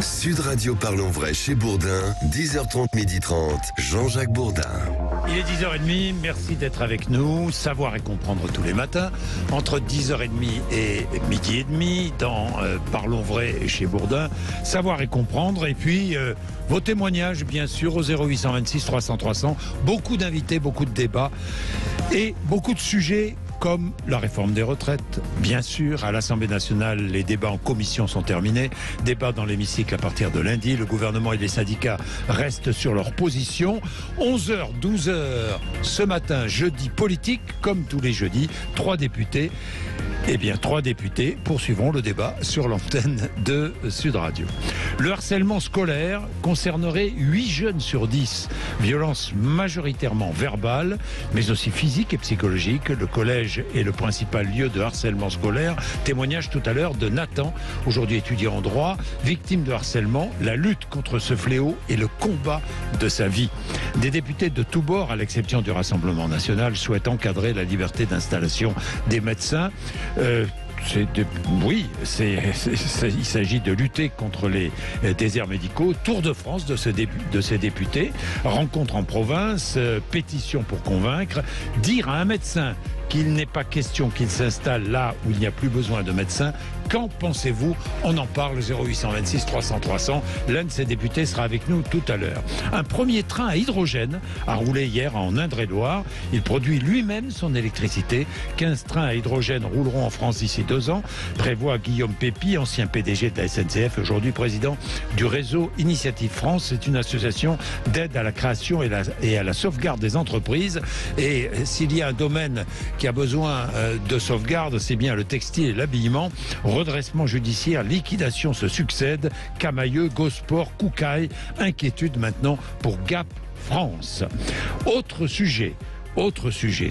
Sud Radio Parlons Vrai chez Bourdin, 10h30, 12h30, Jean-Jacques Bourdin. Il est 10h30, merci d'être avec nous. Savoir et comprendre tous les matins, entre 10h30 et midi et demi, dans Parlons Vrai chez Bourdin. Savoir et comprendre, et puis vos témoignages, bien sûr, au 0826 300 300. Beaucoup d'invités, beaucoup de débats, et beaucoup de sujets comme la réforme des retraites. Bien sûr, à l'Assemblée nationale, les débats en commission sont terminés. Débat dans l'hémicycle à partir de lundi. Le gouvernement et les syndicats restent sur leur position. 11h, 12h ce matin, jeudi politique, comme tous les jeudis. 3 députés. Eh bien, 3 députés poursuivront le débat sur l'antenne de Sud Radio. Le harcèlement scolaire concernerait 8 jeunes sur 10. Violences majoritairement verbales, mais aussi physiques et psychologiques. Le collège est le principal lieu de harcèlement scolaire. Témoignage tout à l'heure de Nathan, aujourd'hui étudiant en droit, victime de harcèlement, la lutte contre ce fléau et le combat de sa vie. Des députés de tous bords, à l'exception du Rassemblement national, souhaitent encadrer la liberté d'installation des médecins. Il s'agit de lutter contre les déserts médicaux. Tour de France de ces députés, rencontre en province, pétition pour convaincre, dire à un médecin qu'il n'est pas question qu'il s'installe là où il n'y a plus besoin de médecins. Qu'en pensez-vous? On en parle, 0826 300 300. L'un de ces députés sera avec nous tout à l'heure. Un premier train à hydrogène a roulé hier en Indre-et-Loire. Il produit lui-même son électricité. 15 trains à hydrogène rouleront en France d'ici 2 ans, prévoit Guillaume Pépi, ancien PDG de la SNCF, aujourd'hui président du réseau Initiative France. C'est une association d'aide à la création et à la sauvegarde des entreprises. Et s'il y a un domaine qui a besoin de sauvegarde, c'est bien le textile et l'habillement. Redressement judiciaire, liquidation se succèdent. Camailleux, Gosport, Koukaï. Inquiétude maintenant pour Gap France. Autre sujet,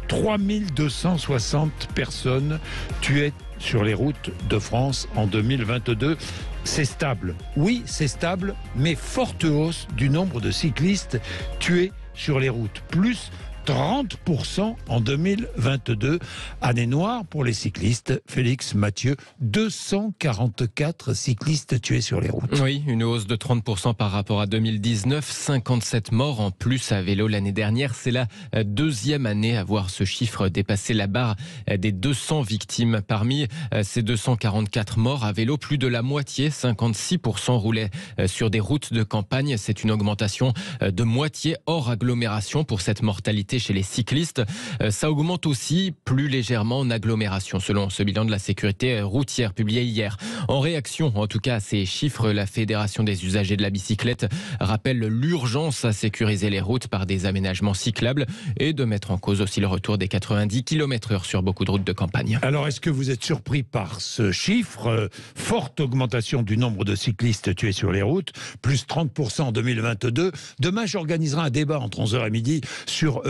3260 personnes tuées sur les routes de France en 2022. C'est stable. Oui, c'est stable, mais forte hausse du nombre de cyclistes tués sur les routes. Plus 30% en 2022. Année noire pour les cyclistes. Félix Mathieu, 244 cyclistes tués sur les routes. Oui, une hausse de 30% par rapport à 2019. 57 morts en plus à vélo l'année dernière. C'est la deuxième année à voir ce chiffre dépasser la barre des 200 victimes. Parmi ces 244 morts à vélo, plus de la moitié, 56% roulaient sur des routes de campagne. C'est une augmentation de moitié hors agglomération pour cette mortalité chez les cyclistes. Ça augmente aussi plus légèrement en agglomération, selon ce bilan de la sécurité routière publié hier. En réaction, en tout cas, à ces chiffres, la Fédération des usagers de la bicyclette rappelle l'urgence à sécuriser les routes par des aménagements cyclables et de mettre en cause aussi le retour des 90 km/h sur beaucoup de routes de campagne. Alors, est-ce que vous êtes surpris par ce chiffre? Forte augmentation du nombre de cyclistes tués sur les routes, plus 30% en 2022. Demain, j'organiserai un débat entre 11h et midi sur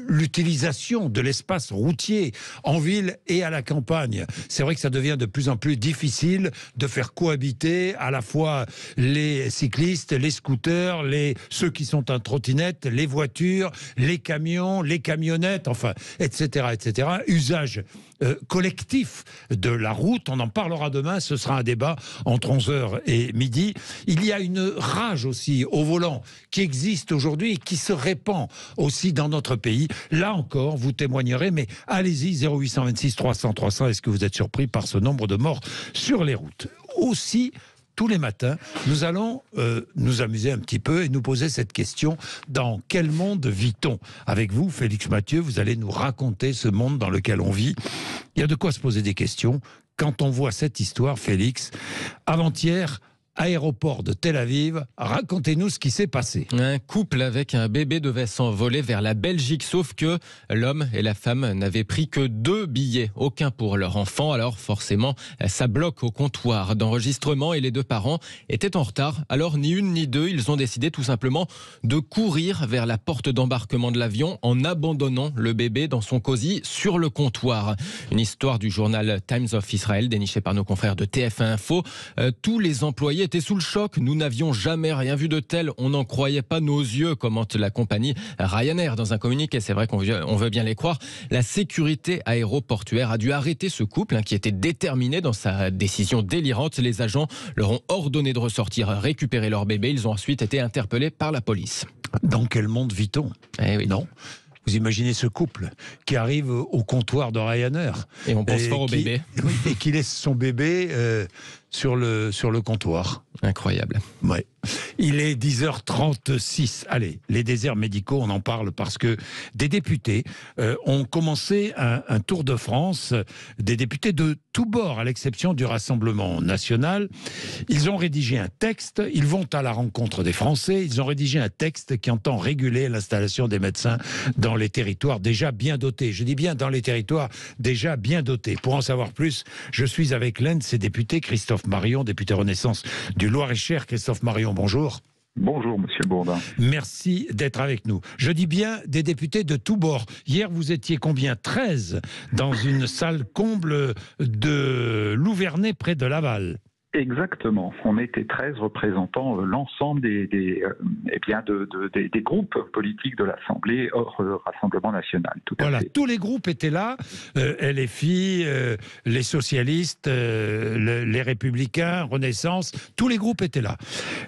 l'utilisation de l'espace routier en ville et à la campagne. C'est vrai que ça devient de plus en plus difficile de faire cohabiter à la fois les cyclistes, les scooters, ceux qui sont en trottinette, les voitures, les camions, les camionnettes, enfin, etc., etc. Usage collectif de la route. On en parlera demain. Ce sera un débat entre 11h et midi. Il y a une rage aussi au volant qui existe aujourd'hui et qui se répand aussi dans notre pays. Là encore, vous témoignerez, mais allez-y, 0826 300 300. Est-ce que vous êtes surpris par ce nombre de morts sur les routes? Aussi, tous les matins, nous allons nous amuser un petit peu et nous poser cette question: dans quel monde vit-on? Avec vous, Félix Mathieu, vous allez nous raconter ce monde dans lequel on vit. Il y a de quoi se poser des questions quand on voit cette histoire, Félix. Avant-hier, aéroport de Tel Aviv, racontez-nous ce qui s'est passé. Un couple avec un bébé devait s'envoler vers la Belgique, sauf que l'homme et la femme n'avaient pris que 2 billets, aucun pour leur enfant. Alors forcément, ça bloque au comptoir d'enregistrement et les 2 parents étaient en retard. Alors ni une ni deux, ils ont décidé tout simplement de courir vers la porte d'embarquement de l'avion en abandonnant le bébé dans son cosy sur le comptoir. Une histoire du journal Times of Israel dénichée par nos confrères de TF1 Info. Tous les employés était sous le choc. Nous n'avions jamais rien vu de tel. On n'en croyait pas nos yeux, commente la compagnie Ryanair dans un communiqué. C'est vrai qu'on veut bien les croire. La sécurité aéroportuaire a dû arrêter ce couple qui était déterminé dans sa décision délirante. Les agents leur ont ordonné de ressortir, récupérer leur bébé. Ils ont ensuite été interpellés par la police. Dans quel monde vit-on ? Oui. Non. Vous imaginez ce couple qui arrive au comptoir de Ryanair. Et on pense fort au bébé. Oui, et qui laisse son bébé sur le comptoir. Incroyable. Ouais. Il est 10h36. Allez, les déserts médicaux, on en parle parce que des députés ont commencé un tour de France, des députés de tous bords, à l'exception du Rassemblement national. Ils ont rédigé un texte, ils vont à la rencontre des Français, ils ont rédigé un texte qui entend réguler l'installation des médecins dans les territoires déjà bien dotés. Je dis bien dans les territoires déjà bien dotés. Pour en savoir plus, je suis avec l'un de ces députés, Christophe Marion, député Renaissance du Loir-et-Cher. Christophe Marion, bonjour. Bonjour, monsieur Bourdin. Merci d'être avec nous. Je dis bien des députés de tous bords. Hier, vous étiez combien ? 13 dans une salle comble de Louvernay, près de Laval. Exactement. On était 13 représentant l'ensemble des groupes politiques de l'Assemblée hors Rassemblement national. Voilà, tous les groupes étaient là, LFI, les socialistes, les Républicains, Renaissance, tous les groupes étaient là.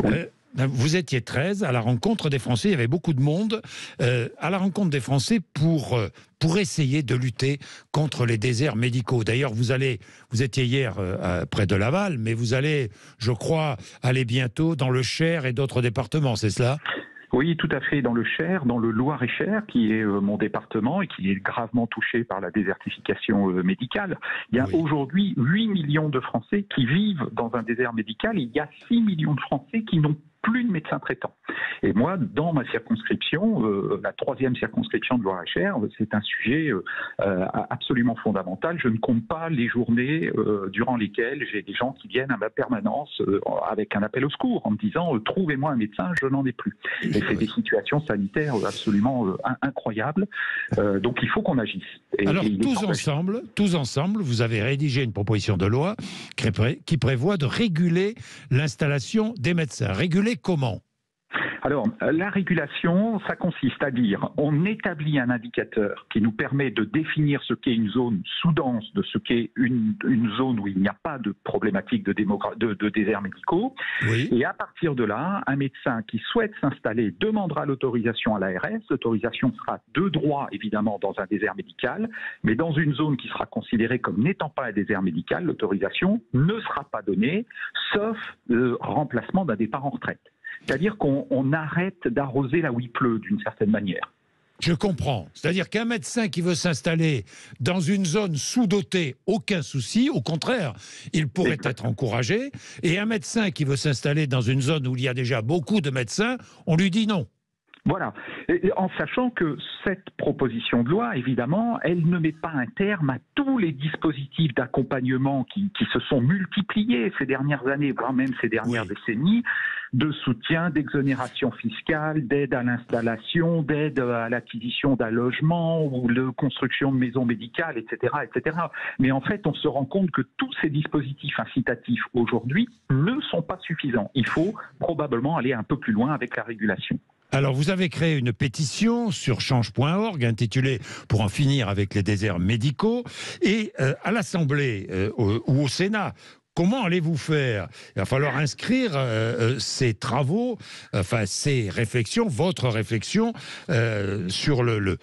Oui. Vous étiez 13 à la rencontre des Français, il y avait beaucoup de monde à la rencontre des Français pour essayer de lutter contre les déserts médicaux. D'ailleurs, vous étiez hier près de Laval, mais vous allez, je crois, aller bientôt dans le Cher et d'autres départements, c'est cela ? Oui, tout à fait, dans le Cher, dans le Loir-et-Cher, qui est mon département et qui est gravement touché par la désertification médicale. Il y a aujourd'hui 8 millions de Français qui vivent dans un désert médical et il y a 6 millions de Français qui n'ont plus de médecin traitant. Et moi, dans ma circonscription, la 3e circonscription de Loir-et-Cher, c'est un sujet absolument fondamental. Je ne compte pas les journées durant lesquelles j'ai des gens qui viennent à ma permanence avec un appel au secours en me disant « Trouvez-moi un médecin, je n'en ai plus ». Et c'est des situations sanitaires absolument incroyables. Donc il faut qu'on agisse. Alors tous ensemble, vous avez rédigé une proposition de loi qui prévoit de réguler l'installation des médecins. Réguler comment ? Alors, la régulation, ça consiste à dire, on établit un indicateur qui nous permet de définir ce qu'est une zone sous-dense, de ce qu'est une zone où il n'y a pas de problématique de déserts médicaux. Oui. Et à partir de là, un médecin qui souhaite s'installer demandera l'autorisation à l'ARS. L'autorisation sera de droit, évidemment, dans un désert médical, mais dans une zone qui sera considérée comme n'étant pas un désert médical, l'autorisation ne sera pas donnée, sauf le remplacement d'un départ en retraite. C'est-à-dire qu'on arrête d'arroser là où il pleut, d'une certaine manière. Je comprends. C'est-à-dire qu'un médecin qui veut s'installer dans une zone sous-dotée, aucun souci. Au contraire, il pourrait être encouragé. Et un médecin qui veut s'installer dans une zone où il y a déjà beaucoup de médecins, on lui dit non. Voilà, en sachant que cette proposition de loi, évidemment, elle ne met pas un terme à tous les dispositifs d'accompagnement qui se sont multipliés ces dernières années, voire même ces dernières décennies, de soutien, d'exonération fiscale, d'aide à l'installation, d'aide à l'acquisition d'un logement ou de construction de maisons médicales, etc., etc. Mais en fait, on se rend compte que tous ces dispositifs incitatifs aujourd'hui ne sont pas suffisants. Il faut probablement aller un peu plus loin avec la régulation. Alors, vous avez créé une pétition sur change.org intitulée « Pour en finir avec les déserts médicaux ». Et à l'Assemblée ou au Sénat, comment allez-vous faire ? Il va falloir inscrire ces travaux, enfin ces réflexions, votre réflexion sur le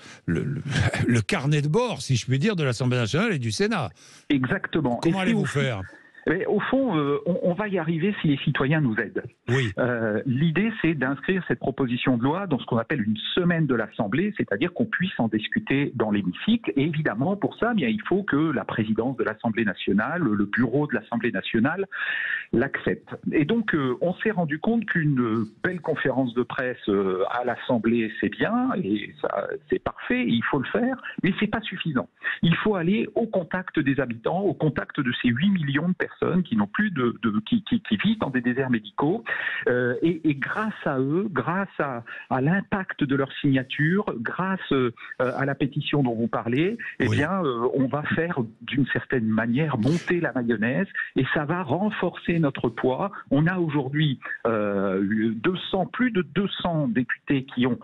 carnet de bord, si je puis dire, de l'Assemblée nationale et du Sénat. Exactement. Comment allez-vous faire ? Mais au fond, on va y arriver si les citoyens nous aident. Oui. L'idée, c'est d'inscrire cette proposition de loi dans ce qu'on appelle une semaine de l'Assemblée, c'est-à-dire qu'on puisse en discuter dans l'hémicycle. Et évidemment, pour ça, bien, il faut que la présidence de l'Assemblée nationale, le bureau de l'Assemblée nationale l'accepte. Et donc, on s'est rendu compte qu'une belle conférence de presse à l'Assemblée, c'est bien, et ça, c'est parfait, et il faut le faire, mais c'est pas suffisant. Il faut aller au contact des habitants, au contact de ces 8 millions de personnes personnes qui n'ont plus qui vivent dans des déserts médicaux. Et grâce à eux, grâce à l'impact de leur signature, grâce à la pétition dont vous parlez, on va faire d'une certaine manière monter la mayonnaise et ça va renforcer notre poids. On a aujourd'hui plus de 200 députés qui ont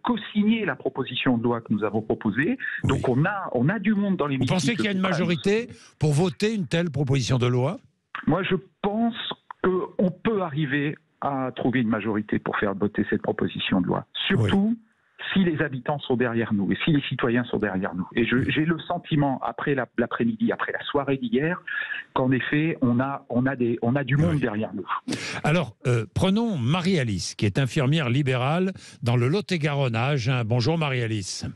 co-signé la proposition de loi que nous avons proposée. Donc on a du monde dans l'hémicycle. Vous pensez qu'il y a une majorité pour voter une telle proposition de loi? Moi, je pense qu'on peut arriver à trouver une majorité pour faire voter cette proposition de loi. Surtout si les habitants sont derrière nous et si les citoyens sont derrière nous. Et j'ai le sentiment, après l'après-midi, après la soirée d'hier, qu'en effet, on a du monde derrière nous. Alors, prenons Marie-Alice, qui est infirmière libérale dans le Lot-et-Garonne à Agen. Bonjour Marie-Alice.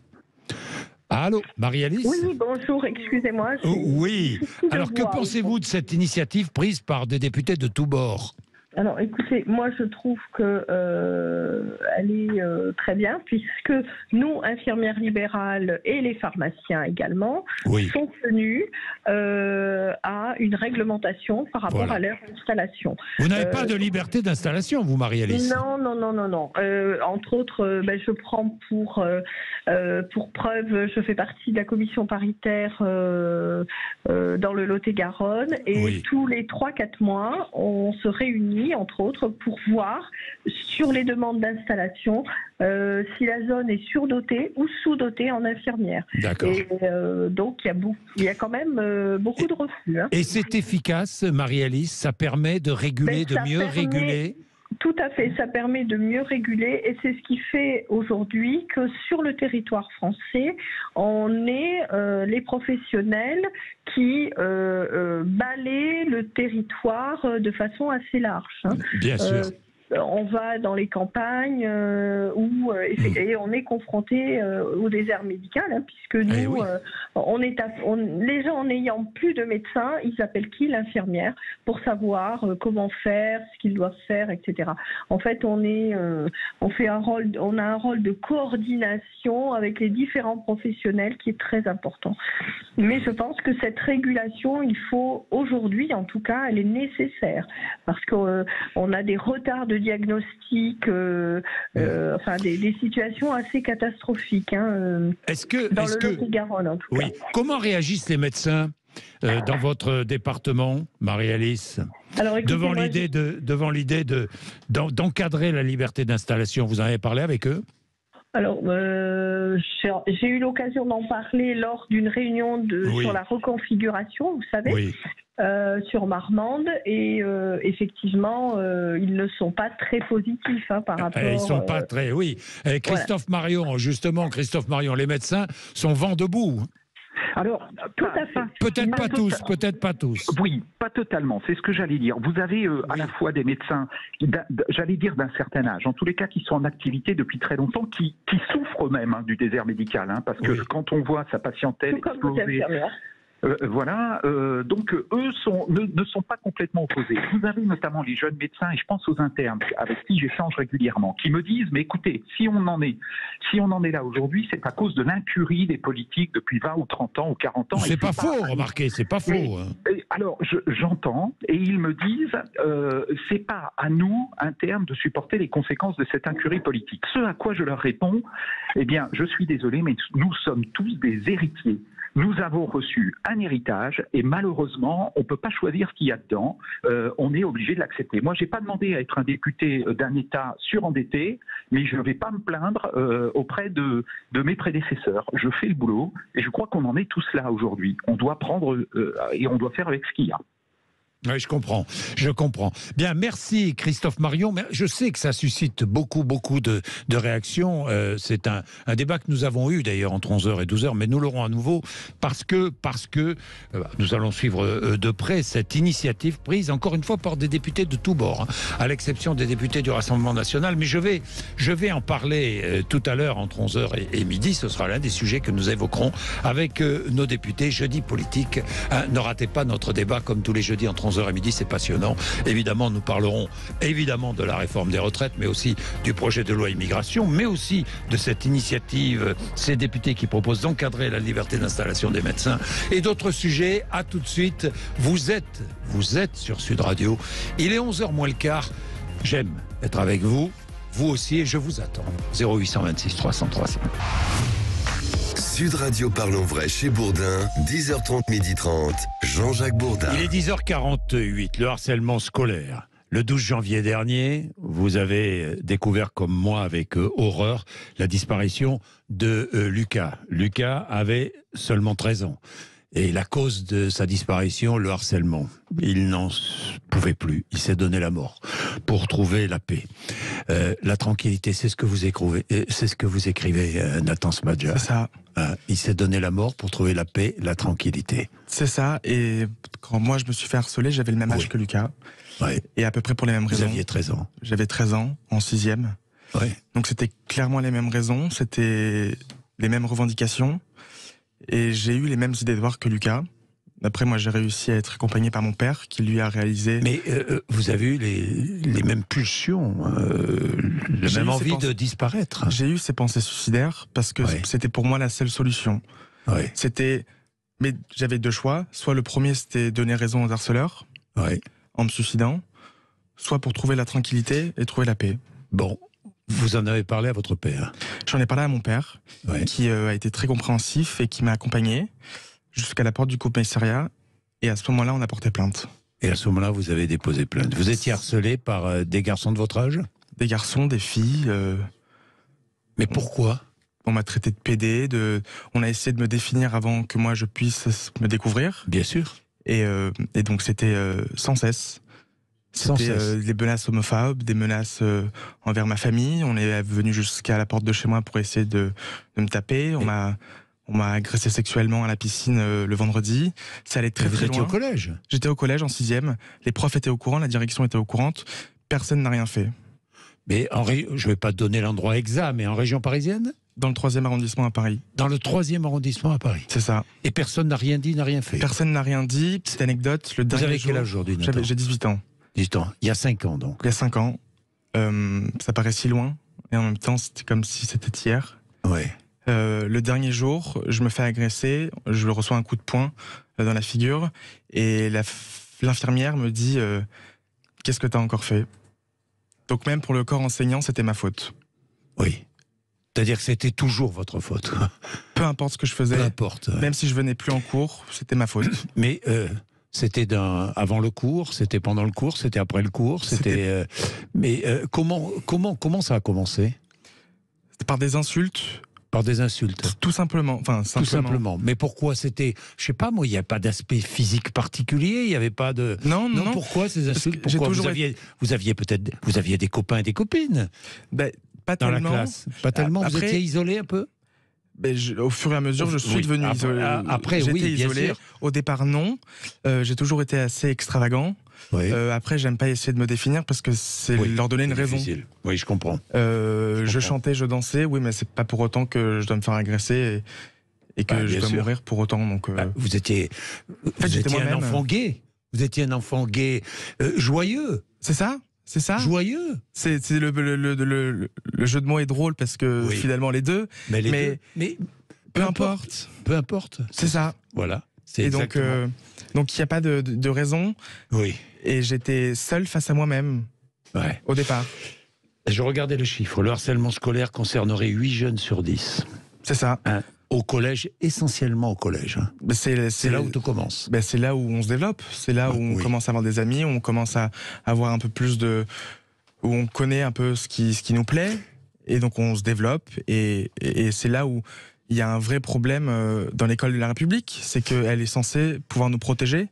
Allô, Marie-Alice? Oui, bonjour, excusez-moi. Oui. Alors, que pensez-vous de cette initiative prise par des députés de tous bords? Alors, écoutez, moi, je trouve que elle est très bien, puisque nous, infirmières libérales et les pharmaciens également, sont tenus à une réglementation par rapport à leur installation. Vous n'avez pas de liberté d'installation, vous, Marie-Alice? Non. Entre autres, je prends pour preuve, je fais partie de la commission paritaire dans le Lot-et-Garonne, et tous les 3-4 mois, on se réunit entre autres, pour voir sur les demandes d'installation si la zone est surdotée ou sous-dotée en infirmières. D'accord. Et donc, il y a quand même beaucoup de refus. Hein. Et c'est efficace, Marie-Alice? Ça permet de réguler, de mieux réguler? Tout à fait, ça permet de mieux réguler et c'est ce qui fait aujourd'hui que sur le territoire français, on est les professionnels qui balaient le territoire de façon assez large. Hein. Bien sûr. On va dans les campagnes et on est confronté au désert médical, hein, puisque nous, les gens en n'ayant plus de médecin, ils appellent qui? L'infirmière, pour savoir comment faire, ce qu'ils doivent faire, etc. En fait, on a un rôle de coordination avec les différents professionnels qui est très important. Mais je pense que cette régulation, il faut aujourd'hui, en tout cas, elle est nécessaire parce qu'on a des retards de diagnostic, des situations assez catastrophiques dans le Lot-et-Garonne en tout cas. Comment réagissent les médecins dans votre département, Marie-Alice, devant l'idée d'encadrer la liberté d'installation? Vous en avez parlé avec eux? Alors, j'ai eu l'occasion d'en parler lors d'une réunion sur la reconfiguration, vous savez, sur Marmande, et effectivement, ils ne sont pas très positifs par rapport... Ils ne sont pas très... Christophe Marion, les médecins sont vent debout. Alors, peut-être pas tous. Oui, pas totalement. C'est ce que j'allais dire. Vous avez à la fois des médecins, j'allais dire d'un certain âge, en tous les cas qui sont en activité depuis très longtemps, qui souffrent même du désert médical, parce que quand on voit sa patientèle exploser... donc eux ne sont pas complètement opposés. Vous avez notamment les jeunes médecins, et je pense aux internes avec qui j'échange régulièrement, qui me disent, mais écoutez, si on en est là aujourd'hui, c'est à cause de l'incurie des politiques depuis 20 ou 30 ans ou 40 ans. C'est pas faux, remarquez, c'est pas faux. Alors, j'entends, et ils me disent, c'est pas à nous, internes, de supporter les conséquences de cette incurie politique. Ce à quoi je leur réponds, eh bien, je suis désolé, mais nous sommes tous des héritiers. Nous avons reçu un héritage et malheureusement, on ne peut pas choisir ce qu'il y a dedans. On est obligé de l'accepter. Moi, je n'ai pas demandé à être un député d'un État surendetté, mais je ne vais pas me plaindre auprès de mes prédécesseurs. Je fais le boulot et je crois qu'on en est tous là aujourd'hui. On doit prendre et on doit faire avec ce qu'il y a. Oui, je comprends. Bien, merci Christophe Marion. Je sais que ça suscite beaucoup de réactions. C'est un débat que nous avons eu d'ailleurs entre 11h et 12h, mais nous l'aurons à nouveau parce que nous allons suivre de près cette initiative prise encore une fois par des députés de tous bords, à l'exception des députés du Rassemblement national. Mais je vais en parler tout à l'heure entre 11h et midi. Ce sera l'un des sujets que nous évoquerons avec nos députés. Jeudi politique. Ne ratez pas notre débat comme tous les jeudis entre 11h à midi, c'est passionnant. Évidemment, nous parlerons évidemment de la réforme des retraites, mais aussi du projet de loi immigration, mais aussi de cette initiative, ces députés qui proposent d'encadrer la liberté d'installation des médecins et d'autres sujets. À tout de suite. Vous êtes sur Sud Radio. Il est 11h moins le quart. J'aime être avec vous. Vous aussi, et je vous attends. 0826 303. Sud Radio Parlons Vrai chez Bourdin, 10h30, 12h30, Jean-Jacques Bourdin. Il est 10h48, le harcèlement scolaire. Le 12 janvier dernier, vous avez découvert comme moi avec horreur la disparition de Lucas. Lucas avait seulement 13 ans. Et la cause de sa disparition, le harcèlement. Il n'en pouvait plus. Il s'est donné la mort pour trouver la paix. La tranquillité, c'est ce que vous écrivez, Nathan Smadja. C'est ça. Il s'est donné la mort pour trouver la paix, la tranquillité. C'est ça. Et quand moi je me suis fait harceler, j'avais le même âge que Lucas. Ouais. Et à peu près pour les mêmes raisons. Vous aviez 13 ans. J'avais 13 ans, en 6e. Ouais. Donc c'était clairement les mêmes raisons, c'était les mêmes revendications. Et j'ai eu les mêmes idées de voir que Lucas. Après, moi, j'ai réussi à être accompagné par mon père, qui lui a réalisé... Mais vous avez eu les mêmes pulsions, la même envie de disparaître. J'ai eu ces pensées suicidaires, parce que c'était pour moi la seule solution. Ouais. Mais j'avais deux choix. Soit le premier, c'était donner raison aux harceleurs, en me suicidant, soit pour trouver la tranquillité et trouver la paix. Bon. Vous en avez parlé à votre père? J'en ai parlé à mon père, qui a été très compréhensif et qui m'a accompagné jusqu'à la porte du commissariat. Et à ce moment-là, on a porté plainte. Et à ce moment-là, vous avez déposé plainte. Vous étiez harcelé par des garçons de votre âge? Des garçons, des filles. Mais pourquoi? On m'a traité de PD. On a essayé de me définir avant que moi je puisse me découvrir. Bien sûr. Et donc c'était sans cesse. C'était des menaces homophobes, des menaces envers ma famille. On est venu jusqu'à la porte de chez moi pour essayer de me taper. On m'a agressé sexuellement à la piscine le vendredi. Ça allait très très loin. Vous étiez au collège? J'étais au collège en 6e. Les profs étaient au courant, la direction était au courant. Personne n'a rien fait. Mais je ne vais pas te donner l'endroit exact, mais en région parisienne? Dans le 3e arrondissement à Paris. Dans le 3e arrondissement à Paris? C'est ça. Et personne n'a rien dit, n'a rien fait? Personne n'a rien dit. Petite anecdote. Vous avez quel âge aujourd'hui, Nathan? J'ai 18 ans. 18 ans. Il y a 5 ans, donc. Il y a 5 ans. Ça paraît si loin. Et en même temps, c'était comme si c'était hier. Ouais. Le dernier jour, je me fais agresser. Je reçois un coup de poing dans la figure. Et l'infirmière me dit qu'est-ce que tu as encore fait? Donc même pour le corps enseignant, c'était ma faute. Oui. C'est-à-dire que c'était toujours votre faute. Peu importe ce que je faisais. Peu importe. Même si je venais plus en cours, c'était ma faute. Mais c'était avant le cours, c'était pendant le cours, c'était après le cours, c'était. Mais comment ça a commencé? C'était par des insultes. Par des insultes. Tout simplement. Enfin, simplement. Tout simplement. Mais pourquoi c'était? Je sais pas, moi, il n'y a pas d'aspect physique particulier, il n'y avait pas de. Non. Pourquoi ces insultes? Pourquoi vous aviez peut-être, vous aviez des copains et des copines. Ben, pas dans tellement. La classe. Pas tellement. Vous étiez isolé un peu? Ben, au fur et à mesure, je suis devenu isolé. Après, j'étais oui, bien isolé. sûr. Au départ, non. J'ai toujours été assez extravagant. Oui. Après, j'aime pas essayer de me définir parce que c'est leur donner une raison. Difficile. Oui, je comprends. Je chantais, je dansais, oui, mais c'est pas pour autant que je dois me faire agresser et que je dois mourir pour autant. Donc, vous étiez un enfant gay. Vous étiez un enfant gay joyeux. C'est ça. C'est ça. Joyeux. C'est le jeu de mots est drôle parce que finalement les deux. Mais peu importe. Peu importe. C'est ça. Voilà. Et donc il n'y a pas de raison. Oui. Et j'étais seul face à moi-même. Ouais. Au départ. Je regardais le chiffre. Le harcèlement scolaire concernerait 8 jeunes sur 10. C'est ça. Au collège, essentiellement au collège. C'est là où tout commence. C'est là où on se développe. C'est là où on commence à avoir des amis, où on commence à avoir un peu plus de... où on connaît un peu ce qui nous plaît. Et donc on se développe. Et c'est là où il y a un vrai problème dans l'école de la République. C'est qu'elle est censée pouvoir nous protéger.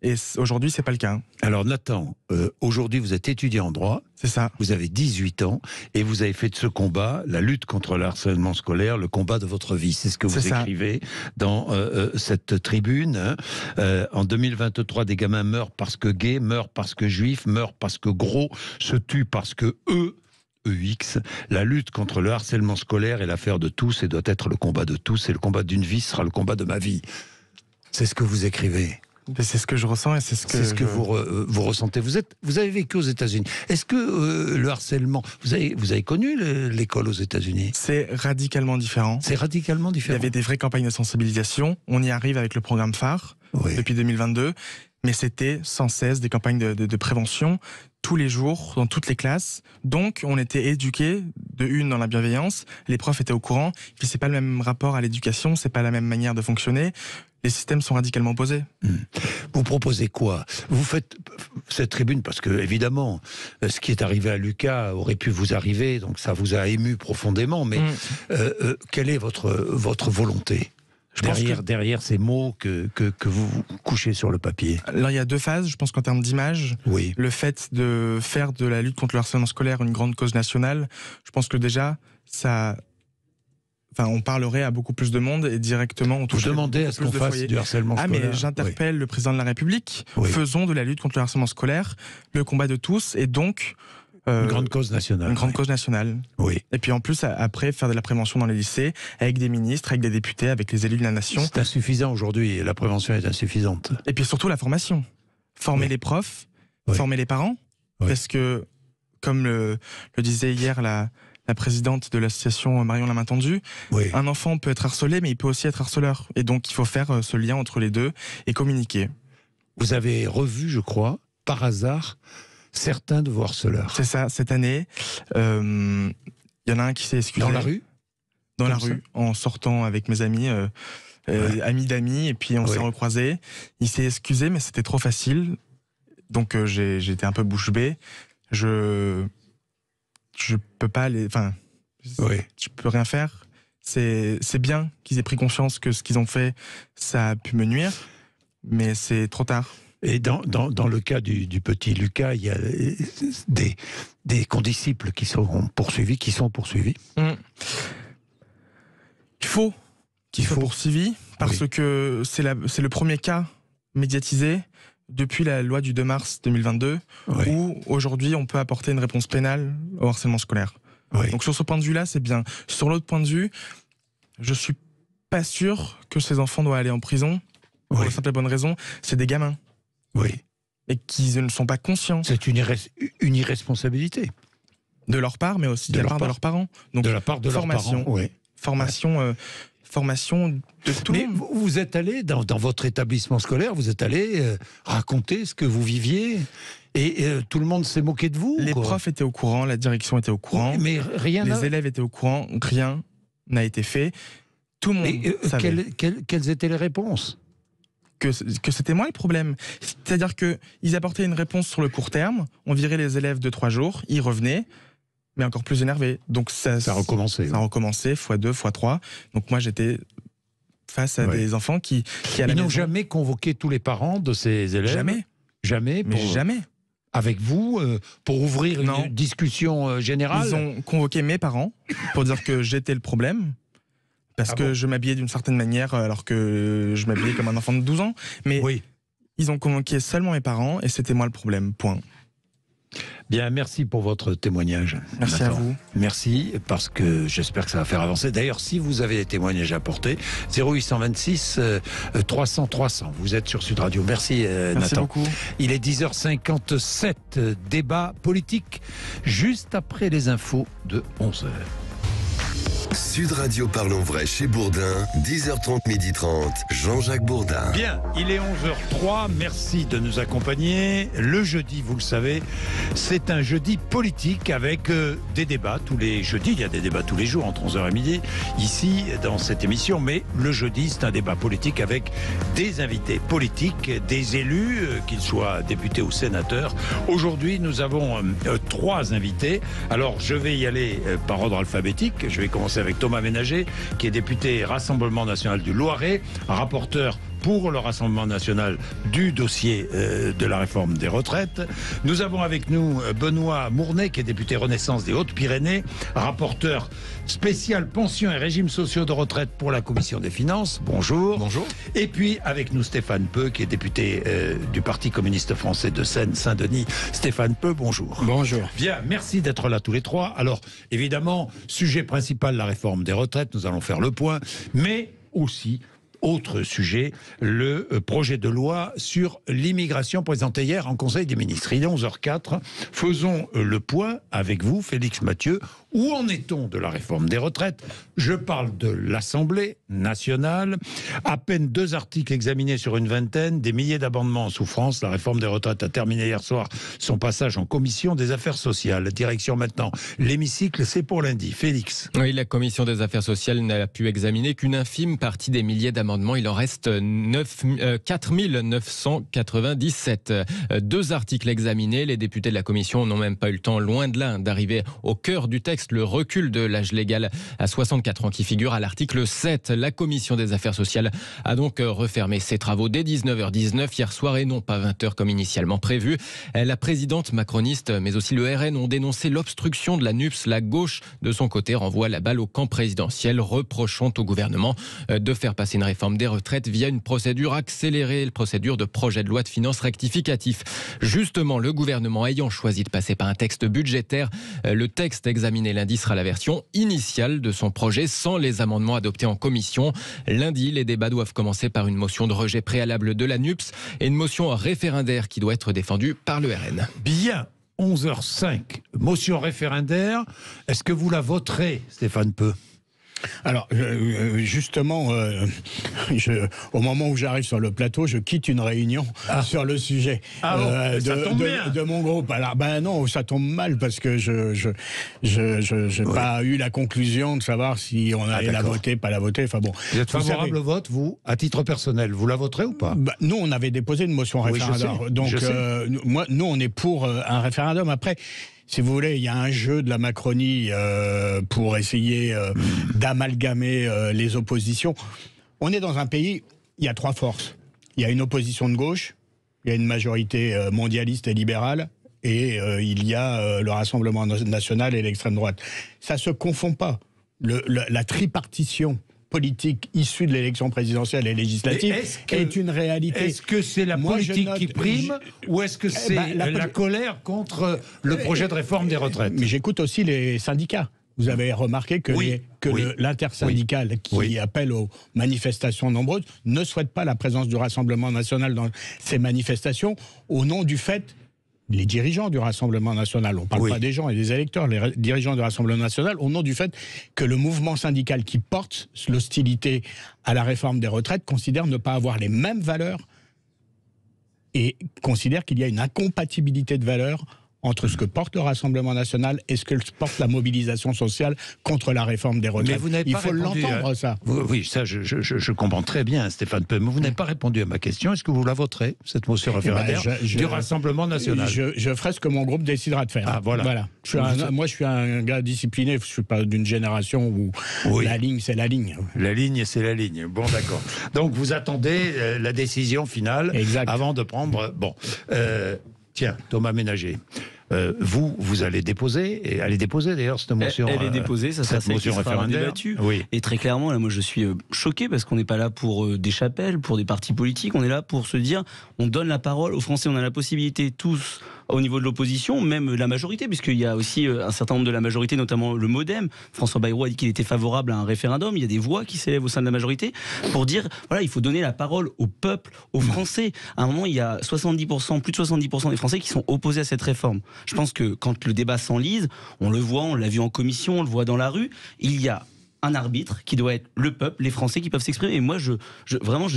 Et aujourd'hui, c'est pas le cas. Alors Nathan, aujourd'hui vous êtes étudiant en droit. C'est ça. Vous avez 18 ans et vous avez fait de ce combat, la lutte contre le harcèlement scolaire, le combat de votre vie. C'est ce que vous écrivez dans cette tribune. En 2023, des gamins meurent parce que gays, meurent parce que juifs, meurent parce que gros, se tuent parce que EX. La lutte contre le harcèlement scolaire est l'affaire de tous et doit être le combat de tous. Et le combat d'une vie sera le combat de ma vie. C'est ce que vous écrivez. C'est ce que je ressens et c'est ce que vous ressentez. Vous avez vécu aux États-Unis. Est-ce que le harcèlement, vous avez connu l'école aux États-Unis? C'est radicalement différent. C'est radicalement différent. Il y avait des vraies campagnes de sensibilisation. On y arrive avec le programme phare depuis 2022, mais c'était sans cesse des campagnes de prévention tous les jours, dans toutes les classes. Donc, on était éduqués, dans la bienveillance. Les profs étaient au courant. Puis, c'est pas le même rapport à l'éducation, c'est pas la même manière de fonctionner. Les systèmes sont radicalement opposés. Vous proposez quoi? Vous faites cette tribune parce que, évidemment, ce qui est arrivé à Lucas aurait pu vous arriver, donc ça vous a ému profondément. Mais quelle est votre volonté derrière ces mots que vous couchez sur le papier? Alors, il y a deux phases. Je pense qu'en termes d'image, le fait de faire de la lutte contre le harcèlement scolaire une grande cause nationale, je pense que déjà, on parlerait à beaucoup plus de monde et directement on touche. Vous demandez à ce qu'on fasse du harcèlement scolaire. Mais j'interpelle le président de la République. Faisons de la lutte contre le harcèlement scolaire le combat de tous et donc une grande cause nationale. Une grande cause nationale. Oui. Et puis en plus, après, faire de la prévention dans les lycées, avec des ministres, avec des députés, avec les élus de la nation. C'est insuffisant aujourd'hui, la prévention est insuffisante. Et puis surtout la formation. Former les profs, former les parents. Parce que, comme le disait hier la présidente de l'association Marion Lamain Tendue, un enfant peut être harcelé, mais il peut aussi être harceleur. Et donc il faut faire ce lien entre les deux et communiquer. Vous avez revu, je crois, par hasard, certains de vos harceleurs. C'est ça, cette année, il y en a un qui s'est excusé. Dans la rue? Dans la rue, en sortant avec mes amis, amis d'amis, et puis on s'est recroisés. Il s'est excusé, mais c'était trop facile. Donc j'étais un peu bouche bée. Je peux pas aller... Enfin, je peux rien faire. C'est bien qu'ils aient pris conscience que ce qu'ils ont fait, ça a pu me nuire, mais c'est trop tard. Et dans le cas du petit Lucas, il y a des condisciples qui sont poursuivis. Il faut qu'ils soient poursuivis parce que c'est le premier cas médiatisé depuis la loi du 2 mars 2022 où aujourd'hui on peut apporter une réponse pénale au harcèlement scolaire. Donc sur ce point de vue-là, c'est bien. Sur l'autre point de vue, je suis pas sûr que ces enfants doivent aller en prison pour la simple et bonne raison, c'est des gamins. Et qu'ils ne sont pas conscients. C'est une irresponsabilité. De leur part, mais aussi de la part de leurs parents. Donc, de la part de leurs parents, formation de tout le monde. Mais vous êtes allé, dans votre établissement scolaire, vous êtes allé raconter ce que vous viviez et tout le monde s'est moqué de vous? Les profs étaient au courant, la direction était au courant, mais les élèves étaient au courant, rien n'a été fait. Tout le monde savait. Quelles étaient les réponses? Que c'était moi le problème. C'est-à-dire qu'ils apportaient une réponse sur le court terme, on virait les élèves 2-3 jours, ils revenaient, mais encore plus énervés. Donc ça recommençait. Ça recommençait, x2, x3. Donc moi j'étais face à des enfants qui Ils n'ont jamais convoqué tous les parents de ces élèves? Jamais. Jamais. Avec vous, pour ouvrir une discussion générale? Ils ont convoqué mes parents pour dire que j'étais le problème. Parce que je m'habillais d'une certaine manière alors que je m'habillais comme un enfant de 12 ans. Mais ils ont convoqué seulement mes parents et c'était moi le problème, point. Bien, merci pour votre témoignage. Merci à vous. Merci, parce que j'espère que ça va faire avancer. D'ailleurs, si vous avez des témoignages à apporter, 0826 300 300. Vous êtes sur Sud Radio. Merci Nathan. Merci beaucoup. Il est 10h57, débat politique, juste après les infos de 11h. Sud Radio Parlons Vrai chez Bourdin, 10h30, 12h30, Jean-Jacques Bourdin. Bien, il est 11h03, merci de nous accompagner. Le jeudi, vous le savez, c'est un jeudi politique avec des débats tous les jeudis. Il y a des débats tous les jours entre 11h et midi, ici, dans cette émission. Mais le jeudi, c'est un débat politique avec des invités politiques, des élus, qu'ils soient députés ou sénateurs. Aujourd'hui, nous avons 3 invités. Alors, je vais y aller par ordre alphabétique. Je vais commencer avec Thomas Ménager, qui est député Rassemblement National du Loiret, rapporteur pour le Rassemblement National du dossier de la réforme des retraites. Nous avons avec nous Benoît Mournet, qui est député Renaissance des Hautes-Pyrénées, rapporteur spécial pensions et régimes sociaux de retraite pour la Commission des Finances. Bonjour. Bonjour. Et puis avec nous Stéphane Peu, qui est député du Parti communiste français de Seine-Saint-Denis. Stéphane Peu, bonjour. Bonjour. Bien, merci d'être là tous les 3. Alors, évidemment, sujet principal, la réforme des retraites, nous allons faire le point, mais aussi autre sujet, le projet de loi sur l'immigration présenté hier en Conseil des ministres. Il est 11h04. Faisons le point avec vous, Félix Mathieu. Où en est-on de la réforme des retraites? Je parle de l'Assemblée nationale. À peine 2 articles examinés sur une vingtaine, des milliers d'amendements en souffrance. La réforme des retraites a terminé hier soir son passage en commission des affaires sociales. Direction maintenant l'hémicycle, c'est pour lundi. Félix. Oui, la commission des affaires sociales n'a pu examiner qu'une infime partie des milliers d'amendements. Il en reste 4997. 2 articles examinés. Les députés de la commission n'ont même pas eu le temps, loin de là, d'arriver au cœur du texte, le recul de l'âge légal à 64 ans qui figure à l'article 7. La commission des affaires sociales a donc refermé ses travaux dès 19h19 hier soir et non pas 20h comme initialement prévu. La présidente macroniste mais aussi le RN ont dénoncé l'obstruction de la NUPS. La gauche de son côté renvoie la balle au camp présidentiel, reprochant au gouvernement de faire passer une réforme des retraites via une procédure accélérée, une procédure de projet de loi de finances rectificatif. Justement, le gouvernement ayant choisi de passer par un texte budgétaire, le texte examiné lundi sera la version initiale de son projet sans les amendements adoptés en commission. Lundi, les débats doivent commencer par une motion de rejet préalable de la NUPS et une motion référendaire qui doit être défendue par le RN. Bien, 11h05, motion référendaire. Est-ce que vous la voterez, Stéphane Peu? Alors, justement, au moment où j'arrive sur le plateau, je quitte une réunion sur le sujet de mon groupe. Alors, non, ça tombe mal parce que je n'ai pas eu la conclusion de savoir si on allait la voter, pas la voter. Enfin bon. Vous êtes favorable au vote, vous, à titre personnel? Vous la voterez ou pas? Nous, on avait déposé une motion référendaire. Donc, nous, on est pour un référendum. Après, si vous voulez, il y a un jeu de la Macronie pour essayer d'amalgamer les oppositions. On est dans un pays, il y a 3 forces. Il y a une opposition de gauche, il y a une majorité mondialiste et libérale, et il y a le Rassemblement national et l'extrême droite. Ça ne se confond pas. La tripartition politique issue de l'élection présidentielle et législative est une réalité. Est-ce que c'est la politique qui prime ou est-ce que c'est la colère contre le projet de réforme des retraites? Mais j'écoute aussi les syndicats. Vous avez remarqué que, l'intersyndical qui appelle aux manifestations nombreuses ne souhaite pas la présence du Rassemblement national dans ces manifestations au nom du fait... Les dirigeants du Rassemblement national, on ne parle pas des gens et des électeurs, les dirigeants du Rassemblement national, au nom du fait que le mouvement syndical qui porte l'hostilité à la réforme des retraites considère ne pas avoir les mêmes valeurs et considère qu'il y a une incompatibilité de valeurs entre ce que porte le Rassemblement national et ce que porte la mobilisation sociale contre la réforme des retraites. Il faut l'entendre, ça. Oui, ça, je comprends très bien, Stéphane Peu, mais vous n'avez pas répondu à ma question. Est-ce que vous la voterez, cette motion référendaire du Rassemblement national? Je ferai ce que mon groupe décidera de faire. Ah, voilà. Moi, je suis un gars discipliné. Je ne suis pas d'une génération où la ligne, c'est la ligne. La ligne, c'est la ligne. Bon, d'accord. Donc, vous attendez la décision finale avant de prendre... Bon, tiens, Thomas Ménager. Vous allez déposer, et allez déposer d'ailleurs cette motion. Elle est déposée, ça sera celle qui sera débattue. Et très clairement, là, moi je suis choqué parce qu'on n'est pas là pour des chapelles, pour des partis politiques, on est là pour se dire, on donne la parole aux Français, on a la possibilité tous, au niveau de l'opposition, même la majorité, puisqu'il y a aussi un certain nombre de la majorité, notamment le MoDem. François Bayrou a dit qu'il était favorable à un référendum, il y a des voix qui s'élèvent au sein de la majorité pour dire, voilà, il faut donner la parole au peuple, aux Français. À un moment, il y a 70%, plus de 70% des Français qui sont opposés à cette réforme. Je pense que quand le débat s'enlise, on le voit, on l'a vu en commission, on le voit dans la rue, il y a un arbitre qui doit être le peuple, les Français qui peuvent s'exprimer. Et moi, je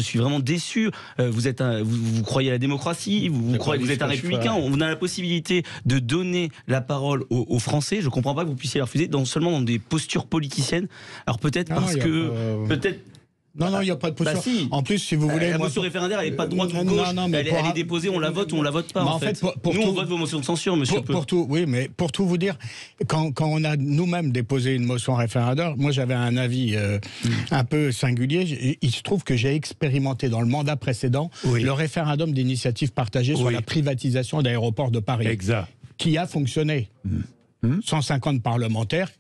suis vraiment déçu. Vous croyez à la démocratie, vous êtes un républicain. On a la possibilité de donner la parole aux Français. Je ne comprends pas que vous puissiez la refuser seulement dans des postures politiciennes. Alors peut-être parce que... Non, il n'y a pas de posture. Si. En plus, si vous voulez... La motion référendaire, elle n'est pas de droite ou de gauche. Elle est déposée, on la vote ou on la vote pas. En fait. Nous, on vote vos motions de censure, monsieur Peu. Oui, mais pour tout vous dire, quand on a nous-mêmes déposé une motion référendaire, moi j'avais un avis un peu singulier. Il se trouve que j'ai expérimenté dans le mandat précédent le référendum d'initiative partagée sur la privatisation d'aéroports de Paris. Exact. Qui a fonctionné. 150 parlementaires,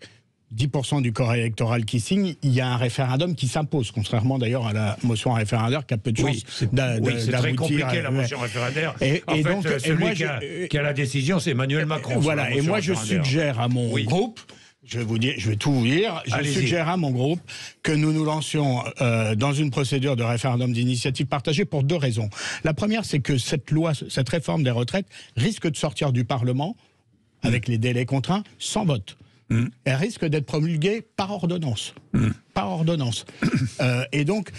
10% du corps électoral qui signe, il y a un référendum qui s'impose, contrairement d'ailleurs à la motion référendaire qui a peu de chance d'aboutir. C'est très compliqué la motion référendaire. Celui qui a la décision, c'est Emmanuel Macron. Voilà, et moi je suggère à mon groupe, Je vais tout vous dire. Je suggère à mon groupe que nous nous lancions dans une procédure de référendum d'initiative partagée pour 2 raisons. La première, c'est que cette réforme des retraites risque de sortir du Parlement avec les délais contraints sans vote. Elle risque d'être promulguée par ordonnance. Par ordonnance. Et donc,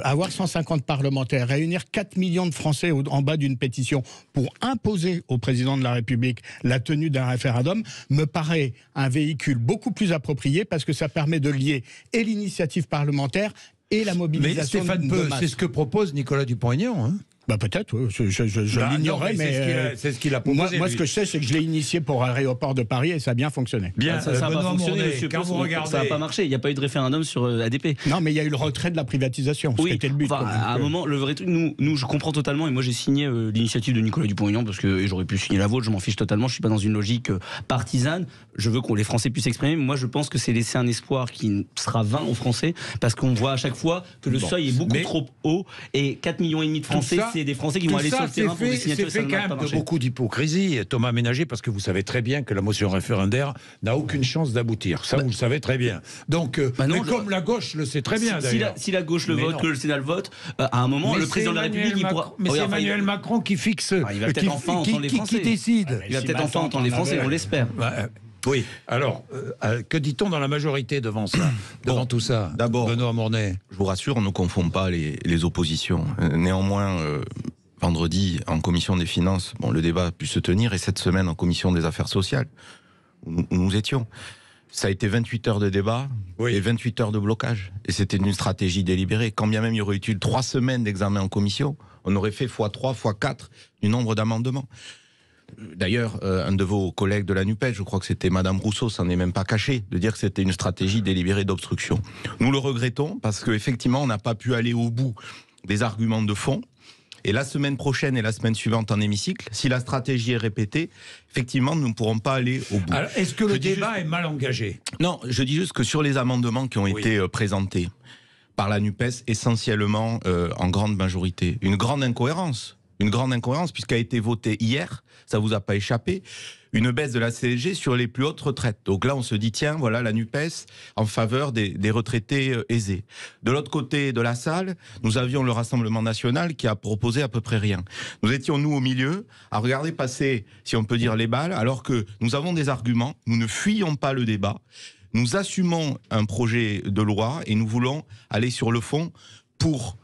avoir 150 parlementaires, réunir 4 millions de Français en bas d'une pétition pour imposer au président de la République la tenue d'un référendum me paraît un véhicule beaucoup plus approprié parce que ça permet de lier et l'initiative parlementaire et la mobilisation de masse. C'est ce que propose Nicolas Dupont-Aignan, hein. Bah peut-être, je l'ignorais, mais c'est ce qu'il a proposé. Moi, ce que je sais, c'est que je l'ai initié pour l'aéroport de Paris et ça a bien fonctionné. Bien, ça n'a pas fonctionné, quand vous regardez... Ça n'a pas marché, il n'y a pas eu de référendum sur ADP. Non, mais il y a eu le retrait de la privatisation, ce qui était le but. À un moment, le vrai truc, nous, je comprends totalement, et moi j'ai signé l'initiative de Nicolas Dupont-Aignan, parce que j'aurais pu signer la vôtre, je m'en fiche totalement, je ne suis pas dans une logique partisane, je veux que les Français puissent s'exprimer. Moi, je pense que c'est laisser un espoir qui sera vain aux Français, parce qu'on voit à chaque fois que le seuil est beaucoup trop haut, et 4,5 millions de Français, c'est des Français qui vont aller c'est fait quand même de beaucoup d'hypocrisie, Thomas Ménager, parce que vous savez très bien que la motion référendaire n'a aucune chance d'aboutir. Ça, vous le savez très bien. Donc, comme la gauche le sait très bien, d'ailleurs. Si la gauche le vote, que le Sénat le vote, à un moment, le président de la République, il pourra... Mais c'est Emmanuel Macron qui fixe, il va peut-être enfin entendre les Français. Qui décide. Il va peut-être enfin entendre les Français, on l'espère. Oui. Alors, que dit-on dans la majorité devant ça, devant tout ça? D'abord, Benoît Mornet. Je vous rassure, on ne confond pas les oppositions. Néanmoins, vendredi, en commission des finances, le débat a pu se tenir, et cette semaine en commission des affaires sociales, où nous étions. Ça a été 28 heures de débat et 28 heures de blocage. Et c'était une stratégie délibérée. Quand bien même il y aurait eu 3 semaines d'examen en commission, on aurait fait x3, x4 du nombre d'amendements. D'ailleurs, un de vos collègues de la NUPES, je crois que c'était Madame Rousseau, s'en est même pas caché, de dire que c'était une stratégie délibérée d'obstruction. Nous le regrettons parce qu'effectivement, on n'a pas pu aller au bout des arguments de fond. Et la semaine prochaine et la semaine suivante en hémicycle, si la stratégie est répétée, effectivement, nous ne pourrons pas aller au bout. Alors, est-ce que le débat est mal engagé? Non, je dis juste que sur les amendements qui ont été présentés par la NUPES, essentiellement en grande majorité, une grande incohérence puisqu'elle a été votée hier, ça vous a pas échappé, une baisse de la CSG sur les plus hautes retraites. Donc là, on se dit, tiens, voilà la NUPES en faveur des retraités aisés. De l'autre côté de la salle, nous avions le Rassemblement national qui a proposé à peu près rien. Nous étions, nous, au milieu, à regarder passer, si on peut dire, les balles, alors que nous avons des arguments, nous ne fuyons pas le débat, nous assumons un projet de loi et nous voulons aller sur le fond pour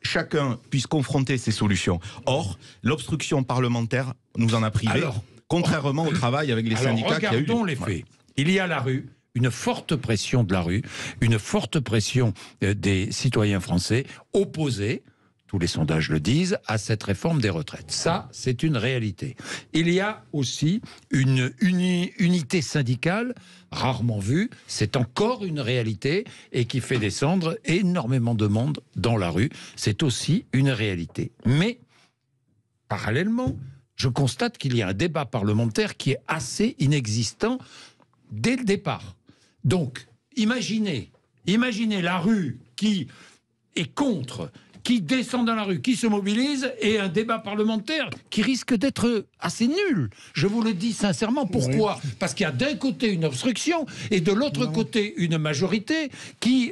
chacun puisse confronter ses solutions. Or, l'obstruction parlementaire nous en a privé, contrairement au travail avec les syndicats. Regardons les faits. Il y a la rue, une forte pression de la rue, une forte pression des citoyens français opposés, tous les sondages le disent, à cette réforme des retraites. Ça, c'est une réalité. Il y a aussi une unité syndicale rarement vue, c'est encore une réalité, et qui fait descendre énormément de monde dans la rue. C'est aussi une réalité. Mais, parallèlement, je constate qu'il y a un débat parlementaire qui est assez inexistant dès le départ. Donc, imaginez la rue qui est contre, qui descend dans la rue, qui se mobilise, et un débat parlementaire qui risque d'être assez nul. Je vous le dis sincèrement. Pourquoi ? Parce qu'il y a d'un côté une obstruction et de l'autre côté une majorité qui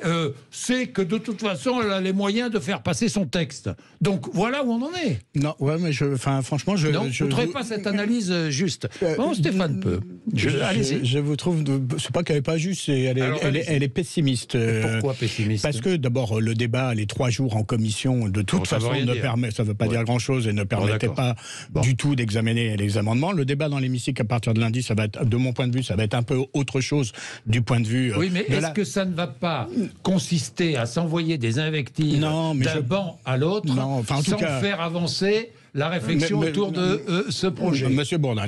sait que de toute façon elle a les moyens de faire passer son texte. Donc voilà où on en est. Non, mais franchement, je ne trouvez pas cette analyse juste. Bon, Stéphane peut. Je vous trouve, c'est pas qu'elle n'est pas juste, elle est pessimiste. Pourquoi pessimiste ? Parce que d'abord le débat, les 3 jours en commission, de toute façon, ça ne veut pas dire grand-chose et ne permettait pas du tout d'examiner les amendements. Le débat dans l'hémicycle à partir de lundi, ça va être, de mon point de vue, ça va être un peu autre chose du point de vue. Oui, mais est-ce que ça ne va pas consister à s'envoyer des invectives d'un banc à l'autre sans faire avancer la réflexion autour de ce projet? Monsieur Bourdin,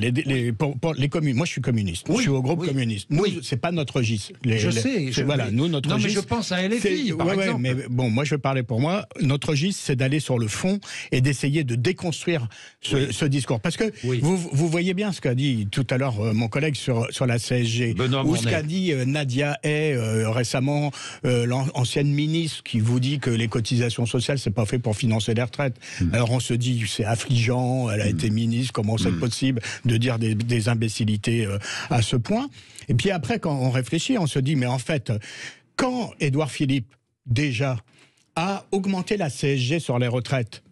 pour les communes, moi je suis communiste, je suis au groupe communiste. Nous, c'est pas notre GIS. Nous, notre GIS. Mais je pense à LFI, par exemple. Mais bon, moi je vais parler pour moi. Notre GIS, c'est d'aller sur le fond et d'essayer de déconstruire ce discours. Parce que vous voyez bien ce qu'a dit tout à l'heure mon collègue sur la CSG, ou ce qu'a dit Nadia Hay récemment, l'ancienne ministre, qui vous dit que les cotisations sociales, c'est pas fait pour financer les retraites. Alors on se dit, c'est affligeant, elle a été ministre, comment c'est possible de dire des imbécilités à ce point. Et puis après, quand on réfléchit, on se dit, mais en fait, quand Édouard Philippe, déjà, a augmenté la CSG sur les retraites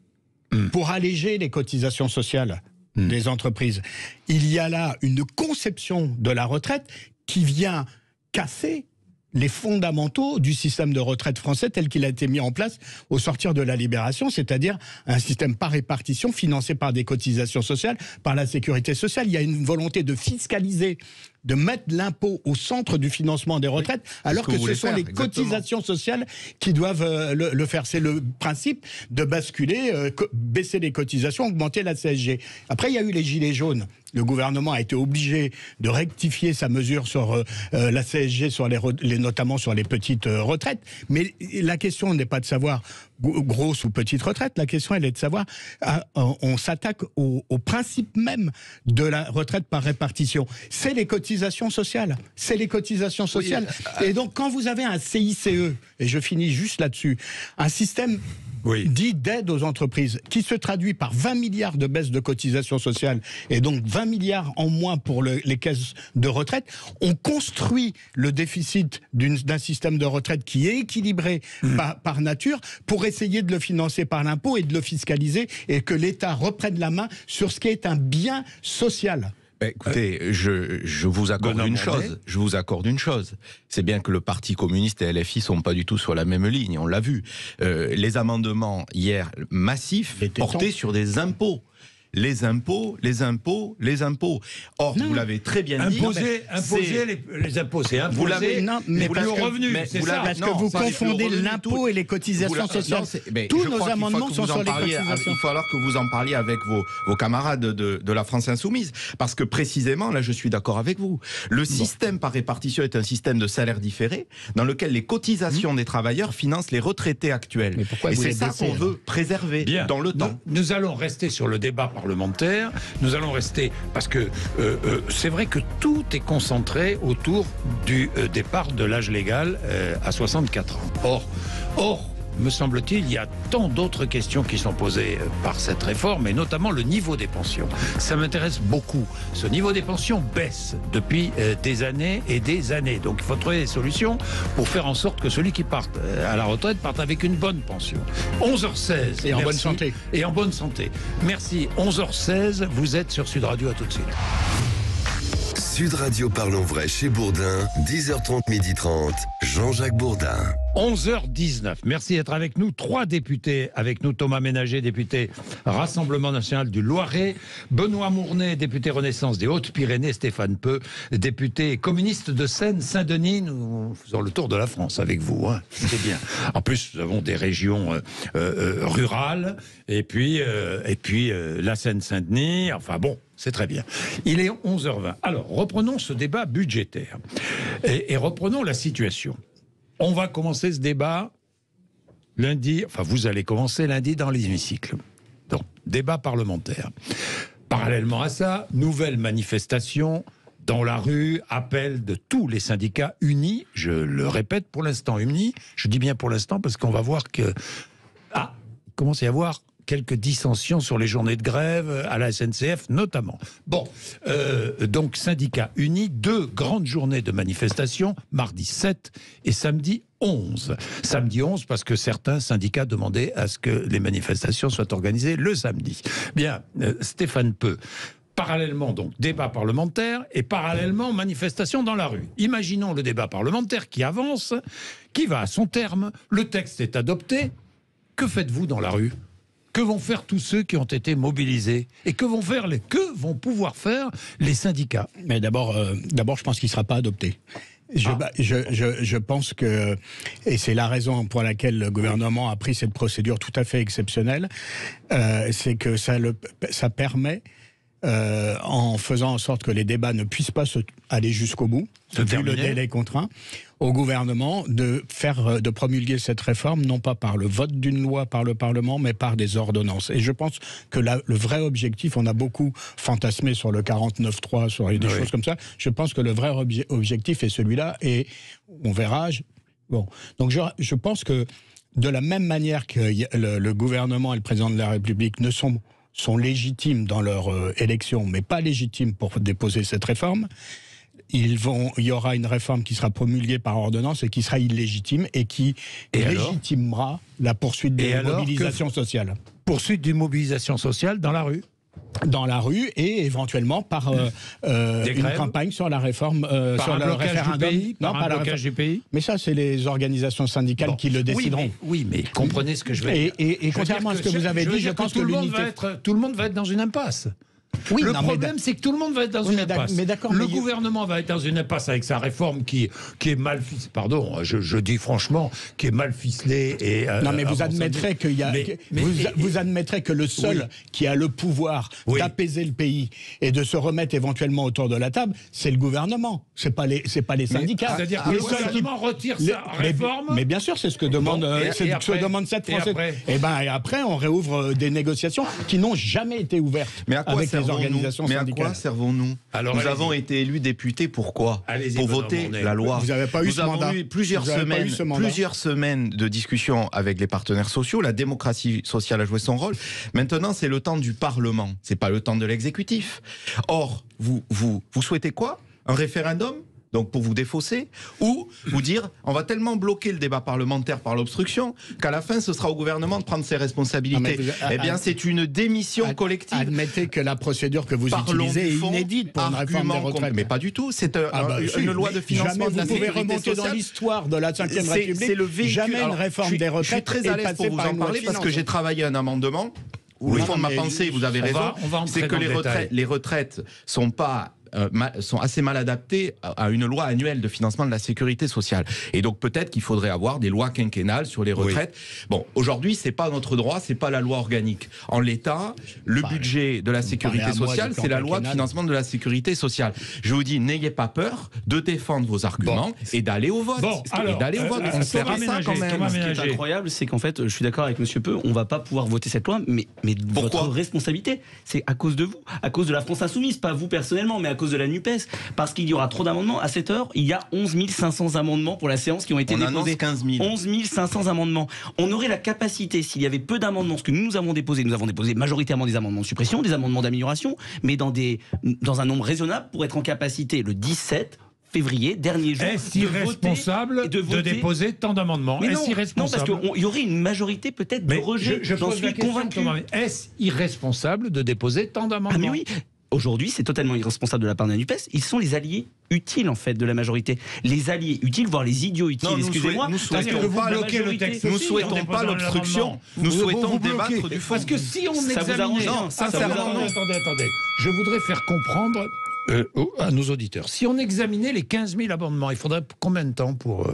pour alléger les cotisations sociales des entreprises, il y a là une conception de la retraite qui vient casser les fondamentaux du système de retraite français tel qu'il a été mis en place au sortir de la Libération, c'est-à-dire un système par répartition financé par des cotisations sociales, par la sécurité sociale. Il y a une volonté de fiscaliser, de mettre l'impôt au centre du financement des retraites, alors que ce sont les cotisations sociales qui doivent le faire. C'est le principe de basculer, baisser les cotisations, augmenter la CSG. Après, il y a eu les gilets jaunes. Le gouvernement a été obligé de rectifier sa mesure sur la CSG, sur notamment sur les petites retraites. Mais la question n'est pas de savoir grosse ou petite retraite. La question, elle est de savoir, on s'attaque au principe même de la retraite par répartition. C'est les cotisations sociales. C'est les cotisations sociales. Oui, et donc, quand vous avez un CICE, et je finis juste là-dessus, un système dit d'aide aux entreprises, qui se traduit par 20 milliards de baisse de cotisations sociales, et donc 20 milliards en moins pour les caisses de retraite, on construit le déficit d'un système de retraite qui est équilibré par nature, pour essayer de le financer par l'impôt et de le fiscaliser, et que l'État reprenne la main sur ce qui est un bien social. Écoutez, je vous accorde une chose. Je vous accorde une chose. C'est bien que le Parti communiste et LFI sont pas du tout sur la même ligne. On l'a vu. Les amendements hier massifs portaient sur des impôts. Les impôts. Or, vous l'avez très bien dit. Imposer les impôts, c'est imposer les plus hauts revenus. C'est ça, parce que vous confondez l'impôt et les cotisations sociales. Tous nos amendements sont sur les cotisations. Il faut alors que vous en parliez avec vos camarades de la France Insoumise. Parce que précisément, là, je suis d'accord avec vous. Le système par répartition est un système de salaire différé, dans lequel les cotisations des travailleurs financent les retraités actuels. Et c'est ça qu'on veut préserver dans le temps. Nous allons rester sur le débat parlementaire. Nous allons rester, parce que c'est vrai que tout est concentré autour du départ de l'âge légal à 64 ans. Or, me semble-t-il, il y a tant d'autres questions qui sont posées par cette réforme, et notamment le niveau des pensions. Ça m'intéresse beaucoup. Ce niveau des pensions baisse depuis des années et des années. Donc il faut trouver des solutions pour faire en sorte que celui qui parte à la retraite parte avec une bonne pension. 11h16. Et en bonne santé. Et en bonne santé. Merci. 11h16, vous êtes sur Sud Radio, à tout de suite. Sud Radio Parlons Vrai chez Bourdin, 10h30, 12h30, Jean-Jacques Bourdin. 11h19. Merci d'être avec nous. 3 députés avec nous. Thomas Ménager, député Rassemblement National du Loiret. Benoît Mournet, député Renaissance des Hautes-Pyrénées. Stéphane Peu, député communiste de Seine-Saint-Denis. Nous faisons le tour de la France avec vous. Hein. C'est bien. En plus, nous avons des régions rurales. Et puis la Seine-Saint-Denis. Enfin bon, c'est très bien. Il est 11h20. Alors, reprenons ce débat budgétaire. Et reprenons la situation. On va commencer ce débat lundi, enfin vous allez commencer lundi dans l'hémicycle. Donc, débat parlementaire. Parallèlement à ça, nouvelle manifestation dans la rue, appel de tous les syndicats unis, je le répète pour l'instant unis, je dis bien pour l'instant parce qu'on va voir que... il commence à y avoir quelques dissensions sur les journées de grève à la SNCF notamment. Bon, donc syndicats unis, 2 grandes journées de manifestation, mardi 7 et samedi 11. Samedi 11 parce que certains syndicats demandaient à ce que les manifestations soient organisées le samedi. Bien, Stéphane Peu. Parallèlement, donc, débat parlementaire et parallèlement, manifestation dans la rue. Imaginons le débat parlementaire qui avance, qui va à son terme, le texte est adopté. Que faites-vous dans la rue ? Que vont faire tous ceux qui ont été mobilisés ? Et que vont pouvoir faire les syndicats ? Mais d'abord, je pense qu'il ne sera pas adopté. Je pense que, et c'est la raison pour laquelle le gouvernement a pris cette procédure tout à fait exceptionnelle, c'est que ça permet, en faisant en sorte que les débats ne puissent pas aller jusqu'au bout, vu le délai contraint, au gouvernement de promulguer cette réforme, non pas par le vote d'une loi par le Parlement, mais par des ordonnances. Et je pense que le vrai objectif, on a beaucoup fantasmé sur le 49.3, sur des choses comme ça, je pense que le vrai objectif est celui-là, et on verra. Bon. Donc je pense que de la même manière que le gouvernement et le président de la République ne sont sont légitimes dans leur élection, mais pas légitimes pour déposer cette réforme, il y aura une réforme qui sera promulguée par ordonnance et qui sera illégitime et qui légitimera la poursuite des mobilisations sociales. Poursuite d'une mobilisation sociale dans la rue ? Dans la rue et éventuellement par une campagne sur la réforme, sur le référendum. Par un blocage du pays. Mais ça, c'est les organisations syndicales qui le décideront. Oui, mais comprenez ce que je veux dire. Et contrairement à ce que vous avez dit, je pense que tout le monde va être dans une impasse. Oui, le problème, c'est que tout le monde va être dans une impasse. Le gouvernement va être dans une impasse avec sa réforme qui est mal ficelée. Pardon, je dis franchement, qui est mal ficelée. Et, non, mais vous admettrez qu'il y a. Vous admettrez que le seul qui a le pouvoir d'apaiser le pays et de se remettre éventuellement autour de la table, c'est le gouvernement. C'est pas les syndicats. C'est-à-dire que le gouvernement retire sa réforme. Mais bien sûr, c'est ce que demande, cette Française. Et après, on réouvre des négociations qui n'ont jamais été ouvertes. Mais à quoi avec les organisations syndicales. Mais à quoi servons-nous? Nous avons été élus députés, pourquoi? Pour voter la loi. Vous n'avez pas eu ce mandat. Nous avons eu plusieurs semaines de discussion avec les partenaires sociaux. La démocratie sociale a joué son rôle. Maintenant, c'est le temps du Parlement. C'est pas le temps de l'exécutif. Or, vous souhaitez quoi? Un référendum? Donc pour vous défausser, ou vous dire on va tellement bloquer le débat parlementaire par l'obstruction qu'à la fin ce sera au gouvernement de prendre ses responsabilités. Eh bien c'est une démission collective. Admettez que la procédure que vous utilisez est inédite pour une réforme des retraites. Mais pas du tout, c'est une loi de financement de la sécurité sociale. Vous pouvez remonter dans l'histoire de la 5e République, c'est le véhicule. Jamais une réforme des retraites. Je suis très à l'aise pour vous en parler parce que j'ai travaillé un amendement où le fond de ma pensée, vous avez raison, c'est que les retraites sont assez mal adaptées à une loi annuelle de financement de la sécurité sociale. Et donc peut-être qu'il faudrait avoir des lois quinquennales sur les retraites. Bon, aujourd'hui, c'est pas notre droit, c'est pas la loi organique. En l'état, le budget de la sécurité sociale, c'est la loi de financement de la sécurité sociale. Je vous dis, n'ayez pas peur de défendre vos arguments et d'aller au vote. On fera ça quand même. Ce qui est incroyable, c'est qu'en fait, je suis d'accord avec Monsieur Peu, on va pas pouvoir voter cette loi, mais votre responsabilité, c'est à cause de vous, à cause de la France Insoumise, pas vous personnellement, mais à cause de la NUPES, parce qu'il y aura trop d'amendements. À cette heure, il y a 11 500 amendements pour la séance qui ont été déposés. 15 000. 11 500 amendements. On aurait la capacité, s'il y avait peu d'amendements, ce que nous avons déposé majoritairement des amendements de suppression, des amendements d'amélioration, mais dans un nombre raisonnable pour être en capacité le 17 février, dernier jour, est-ce irresponsable de déposer tant d'amendements? Est-ce irresponsable? Non, parce qu'il y aurait une majorité peut-être de rejet. J'en suis convaincu. Est-ce irresponsable de déposer tant d'amendements? Ah mais oui. Aujourd'hui, c'est totalement irresponsable de la part de la NUPES. Ils sont les alliés utiles, en fait, de la majorité. Les alliés utiles, voire les idiots utiles. Excusez-moi. Nous souhaitons pas bloquer le texte. Nous souhaitons pas l'obstruction. Nous souhaitons débattre du fond. Parce que si on examinait... Attendez. Je voudrais faire comprendre à nos auditeurs. Si on examinait les 15 000 amendements, il faudrait combien de temps pour...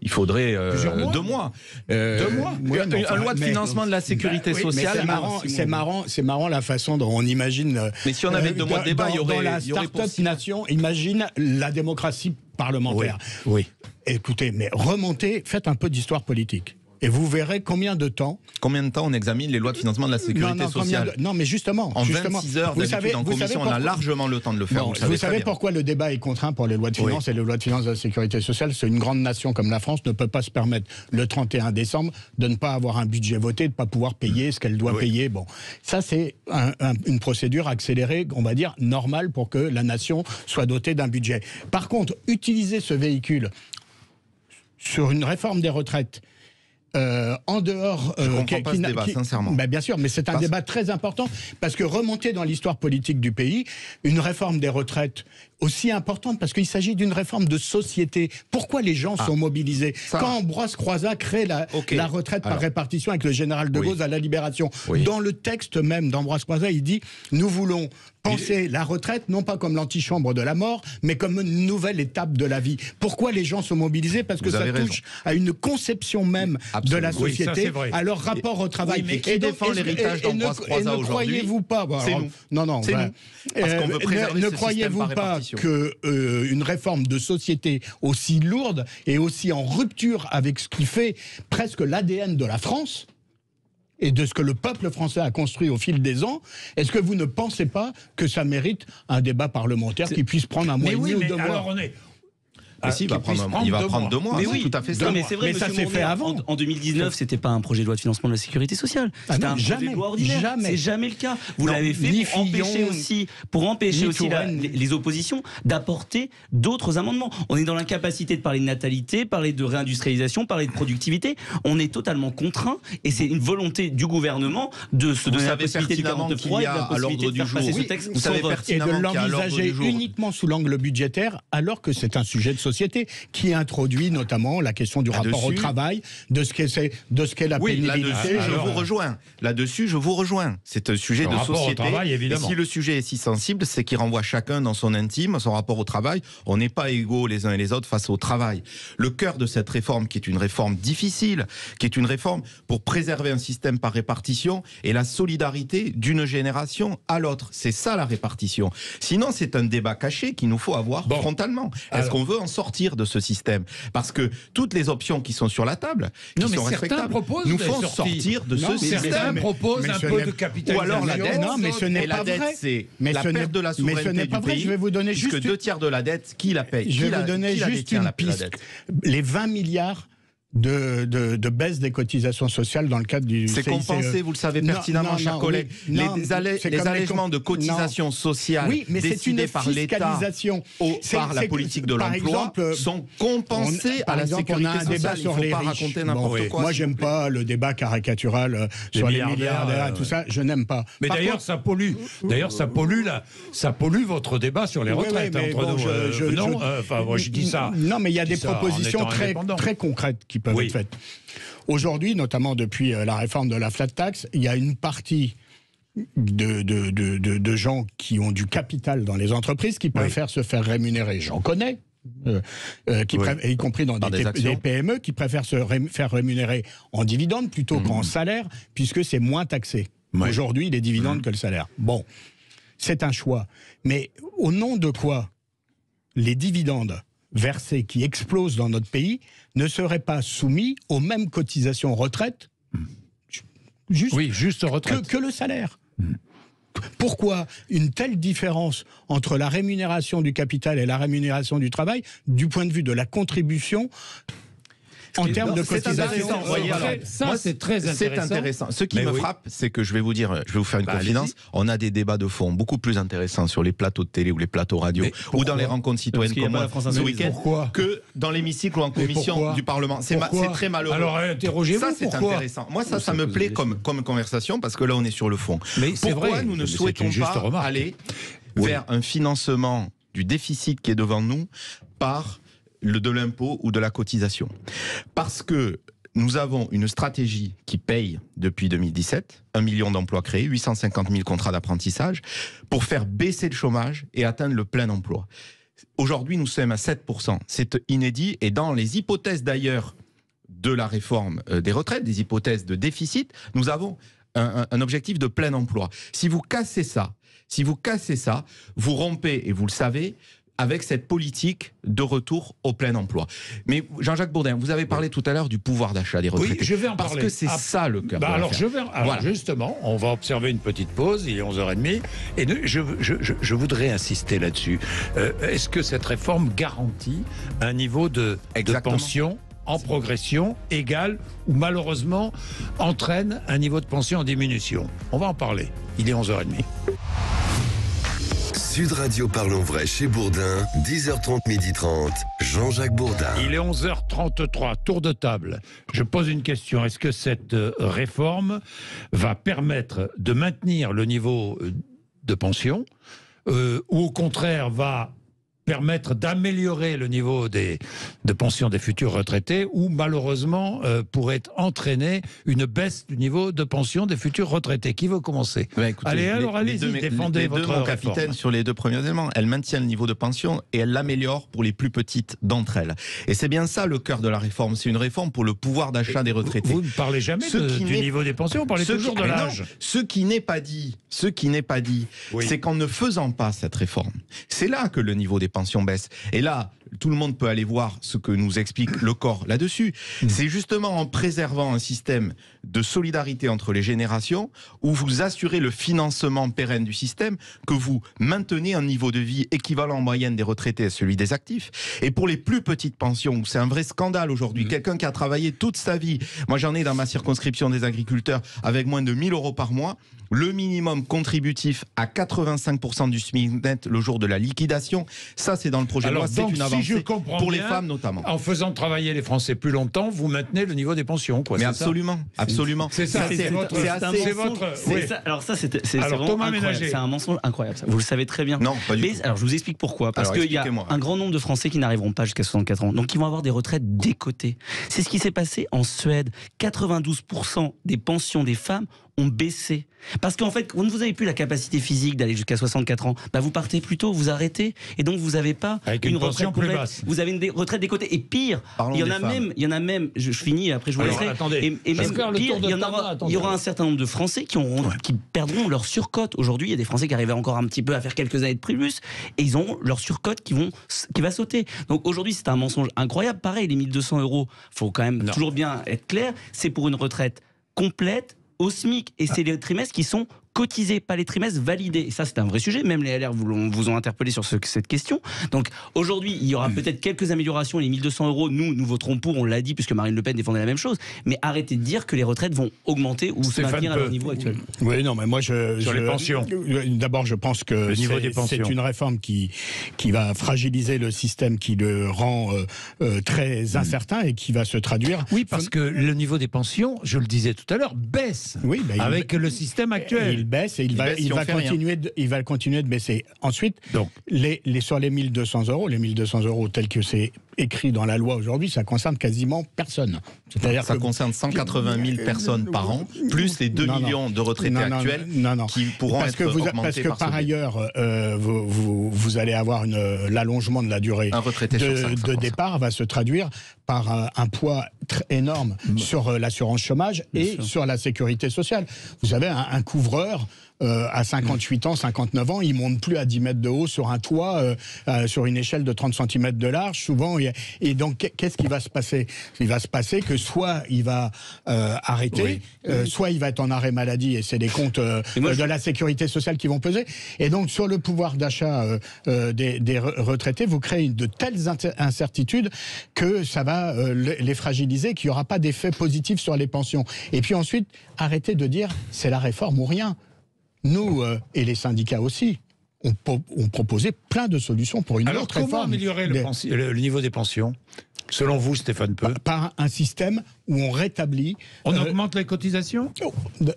Il faudrait 2 mois. 2 mois. Une loi de financement de la sécurité sociale. C'est marrant la façon dont on imagine. Mais si on avait 2 mois de débat, il y aurait. Dans la start-up nation, imagine la démocratie parlementaire. Oui. Écoutez, mais remontez, faites un peu d'histoire politique. Et vous verrez combien de temps on examine les lois de financement de la sécurité sociale. Non, mais justement. En 26 heures d'habitude en commission, on a largement le temps de le faire. Vous savez pourquoi le débat est contraint pour les lois de finances et les lois de finances de la sécurité sociale? C'est une grande nation comme la France ne peut pas se permettre le 31 décembre de ne pas avoir un budget voté, de ne pas pouvoir payer ce qu'elle doit payer. Bon, ça c'est une procédure accélérée, on va dire, normale pour que la nation soit dotée d'un budget. Par contre, utiliser ce véhicule sur une réforme des retraites, en dehors... Je comprends pas ce débat, sincèrement. Bien sûr, mais c'est un débat très important, parce que remonter dans l'histoire politique du pays, une réforme des retraites aussi importante, parce qu'il s'agit d'une réforme de société. Pourquoi les gens sont mobilisés? Quand Ambroise Croizat crée la retraite par répartition avec le général de Gaulle à la Libération, dans le texte même d'Ambroise Croizat, il dit « Nous voulons penser la retraite, non pas comme l'antichambre de la mort, mais comme une nouvelle étape de la vie. » Pourquoi les gens sont mobilisés? Parce que ça touche à une conception même de la société, à leur rapport au travail. Mais qui défend l'héritage d'Ambroise Croizat aujourd'hui? Croyez-vous pas... C'est nous. Non. Ne croyez-vous pas qu'une réforme de société aussi lourde et aussi en rupture avec ce qui fait presque l'ADN de la France et de ce que le peuple français a construit au fil des ans, est-ce que vous ne pensez pas que ça mérite un débat parlementaire qui puisse prendre un mois et demi ou 2 mois? il va prendre 2 mois. Mais oui, tout à fait ça. Mais c'est vrai, mais ça s'est fait avant. En 2019, c'était pas un projet de loi de financement de la sécurité sociale. C'était un projet de loi ordinaire. C'est jamais le cas. Vous l'avez fait pour empêcher aussi les oppositions d'apporter d'autres amendements. On est dans l'incapacité de parler de natalité, parler de réindustrialisation, parler de productivité. On est totalement contraint et c'est une volonté du gouvernement de se donner la possibilité de 49.3 et de l'ordre du jour. Vous savez pertinemment et de l'envisager uniquement sous l'angle budgétaire, alors que c'est un sujet de société qui introduit notamment la question du rapport au travail, de ce qu'est la pénibilité. Là-dessus, je vous rejoins. C'est un sujet de société. Travail, et si le sujet est si sensible, c'est qu'il renvoie chacun dans son intime, son rapport au travail. On n'est pas égaux les uns et les autres face au travail. Le cœur de cette réforme, qui est une réforme difficile, qui est une réforme pour préserver un système par répartition et la solidarité d'une génération à l'autre. C'est ça la répartition. Sinon, c'est un débat caché qu'il nous faut avoir frontalement. Est-ce qu'on veut en sortir de ce système? Parce que toutes les options qui sont sur la table, qui sont respectables, nous font sortir de ce système. Certains proposent un peu de capitalisation. Ou alors la dette. Non, mais ce n'est pas vrai. C'est la perte de la souveraineté du pays. Je vais vous donner puisque 2 tiers de la dette, qui la paye? Je vais vous donner juste une piste. Les 20 milliards de baisse des cotisations sociales dans le cadre du CICE. C'est compensé, vous le savez pertinemment, chers collègues. Les allègements de cotisations sociales décidés par l'État par la politique de l'emploi sont compensés à la sécurité sociale. Il ne faut pas raconter n'importe quoi. Moi, j'aime pas le débat caricatural sur les milliardaires et tout ça. Je n'aime pas. Mais d'ailleurs, ça pollue. Ça pollue votre débat sur les retraites entre nous. Non, enfin, moi, je dis ça. Non, mais il y a des propositions très concrètes qui peuvent être faites. Aujourd'hui, notamment depuis la réforme de la flat tax, il y a une partie de gens qui ont du capital dans les entreprises qui préfèrent se faire rémunérer. J'en connais. Y compris dans des PME qui préfèrent se faire rémunérer en dividendes plutôt qu'en salaire, puisque c'est moins taxé. Aujourd'hui, les dividendes que le salaire. Bon, c'est un choix. Mais au nom de quoi les dividendes versés qui explosent dans notre pays ne seraient pas soumis aux mêmes cotisations retraite, juste retraite, que le salaire? Pourquoi une telle différence entre la rémunération du capital et la rémunération du travail du point de vue de la contribution en termes de cotisation? C'est très intéressant. C'est intéressant. Ce qui me frappe, c'est que je vais vous faire une confidence. On a des débats de fond beaucoup plus intéressants sur les plateaux de télé ou les plateaux radio ou dans les rencontres citoyennes comme moi ce week-end que dans l'hémicycle ou en commission du Parlement. C'est très malheureux. Alors interrogez-vous. Ça, c'est intéressant. Moi, ça me plaît comme conversation parce que là, on est sur le fond. Pourquoi nous ne souhaitons pas aller vers un financement du déficit qui est devant nous par de l'impôt ou de la cotisation? Parce que nous avons une stratégie qui paye depuis 2017, 1 million d'emplois créés, 850 000 contrats d'apprentissage, pour faire baisser le chômage et atteindre le plein emploi. Aujourd'hui, nous sommes à 7%. C'est inédit et dans les hypothèses d'ailleurs de la réforme des retraites, des hypothèses de déficit, nous avons un objectif de plein emploi. Si vous cassez ça, vous rompez, et vous le savez, avec cette politique de retour au plein emploi. Mais Jean-Jacques Bourdin, vous avez parlé tout à l'heure du pouvoir d'achat des retraités. Oui, je vais en parler. Parce que c'est ça le cœur. Alors justement, on va observer une petite pause, il est 11h30, et je voudrais insister là-dessus. Est-ce que cette réforme garantit un niveau de pension en progression égal ou malheureusement entraîne un niveau de pension en diminution? On va en parler. Il est 11h30. Sud Radio Parlons Vrai chez Bourdin, 10h30, 12h30, Jean-Jacques Bourdin. Il est 11h33, tour de table. Je pose une question. Est-ce que cette réforme va permettre de maintenir le niveau de pension ou au contraire va permettre d'améliorer le niveau de pension des futurs retraités ou malheureusement pourrait entraîner une baisse du niveau de pension des futurs retraités? Qui veut commencer? Écoutez, allez-y, défendez votre réforme. Capitaine, sur les 2 premiers éléments, elle maintient le niveau de pension et elle l'améliore pour les plus petites d'entre elles. Et c'est bien ça le cœur de la réforme, c'est une réforme pour le pouvoir d'achat des retraités. Vous ne parlez jamais du niveau des pensions, vous parlez toujours de l'âge. Ce qui n'est pas dit, c'est qu'en ne faisant pas cette réforme, c'est là que le niveau des pensions baisse. Et là, tout le monde peut aller voir ce que nous explique le corps là-dessus. C'est justement en préservant un système de solidarité entre les générations où vous assurez le financement pérenne du système que vous maintenez un niveau de vie équivalent en moyenne des retraités à celui des actifs. Et pour les plus petites pensions, c'est un vrai scandale aujourd'hui. Quelqu'un qui a travaillé toute sa vie, moi j'en ai dans ma circonscription des agriculteurs, avec moins de 1 000 € par mois, le minimum contributif à 85% du SMIC net le jour de la liquidation, ça c'est dans le projet de loi, c'est une avancée pour les femmes notamment. En faisant travailler les Français plus longtemps, vous maintenez le niveau des pensions, quoi. Mais absolument, absolument. C'est ça, c'est votre... Alors ça, c'est vraiment incroyable. C'est un mensonge incroyable. Ça. Vous le savez très bien. Non, pas du tout. Alors je vous explique pourquoi. Parce qu'il y a un grand nombre de Français qui n'arriveront pas jusqu'à 64 ans. Donc ils vont avoir des retraites décotées. C'est ce qui s'est passé en Suède. 92% des pensions des femmes ont baissé. Parce qu'en fait, quand vous n'avez plus la capacité physique d'aller jusqu'à 64 ans, bah vous partez plus tôt, vous arrêtez, et donc vous n'avez pas une retraite plus basse. Vous avez une retraite décotée. Et pire, il y en a même, je finis, après je vous laisserai. Et même pire, il y aura un certain nombre de Français qui perdront leur surcote. Aujourd'hui, il y a des Français qui arrivaient encore un petit peu à faire quelques années de plus, et ils ont leur surcote qui va sauter. Donc aujourd'hui, c'est un mensonge incroyable. Pareil, les 1 200 €, faut quand même toujours bien être clair, c'est pour une retraite complète, au SMIC, et c'est les trimestres qui sont cotisés, pas les trimestres validés. Et ça, c'est un vrai sujet. Même les LR vous ont interpellé sur cette question. Donc aujourd'hui, il y aura peut-être quelques améliorations. Les 1 200 €, nous voterons pour, on l'a dit, puisque Marine Le Pen défendait la même chose. Mais arrêtez de dire que les retraites vont augmenter ou se maintenir à leur niveau actuel. Oui, non, mais moi, sur les pensions. D'abord, je pense que c'est une réforme qui va fragiliser le système, qui le rend très incertain et qui va se traduire. Oui, parce que le niveau des pensions, je le disais tout à l'heure, baisse avec le système actuel. Il baisse et il va continuer de baisser. Ensuite, donc, sur les 1 200 €, les 1 200 € tels que c'est écrit dans la loi aujourd'hui, ça concerne quasiment personne. C'est-à-dire ça concerne 180 000 personnes par an, plus les 2 millions de retraités actuels qui pourront être augmentés parce que par ailleurs, vous allez avoir l'allongement de la durée de départ va se traduire par un poids énorme sur l'assurance chômage et sur la sécurité sociale. Vous savez, un couvreur à 58 ans, 59 ans, il monte plus à 10 mètres de haut sur un toit, sur une échelle de 30 cm de large, souvent. Et donc, qu'est-ce qui va se passer ? Il va se passer que soit il va arrêter, soit il va être en arrêt maladie, et c'est les comptes de la sécurité sociale qui vont peser. Et donc, sur le pouvoir d'achat des retraités, vous créez de telles incertitudes que ça va les fragiliser, qu'il n'y aura pas d'effet positif sur les pensions. Et puis ensuite, arrêtez de dire c'est la réforme ou rien. Nous, et les syndicats aussi, ont proposé plein de solutions pour une autre réforme. Alors, comment améliorer le niveau des pensions, selon vous, Stéphane Peu ? Par un système où on rétablit... On augmente les cotisations ?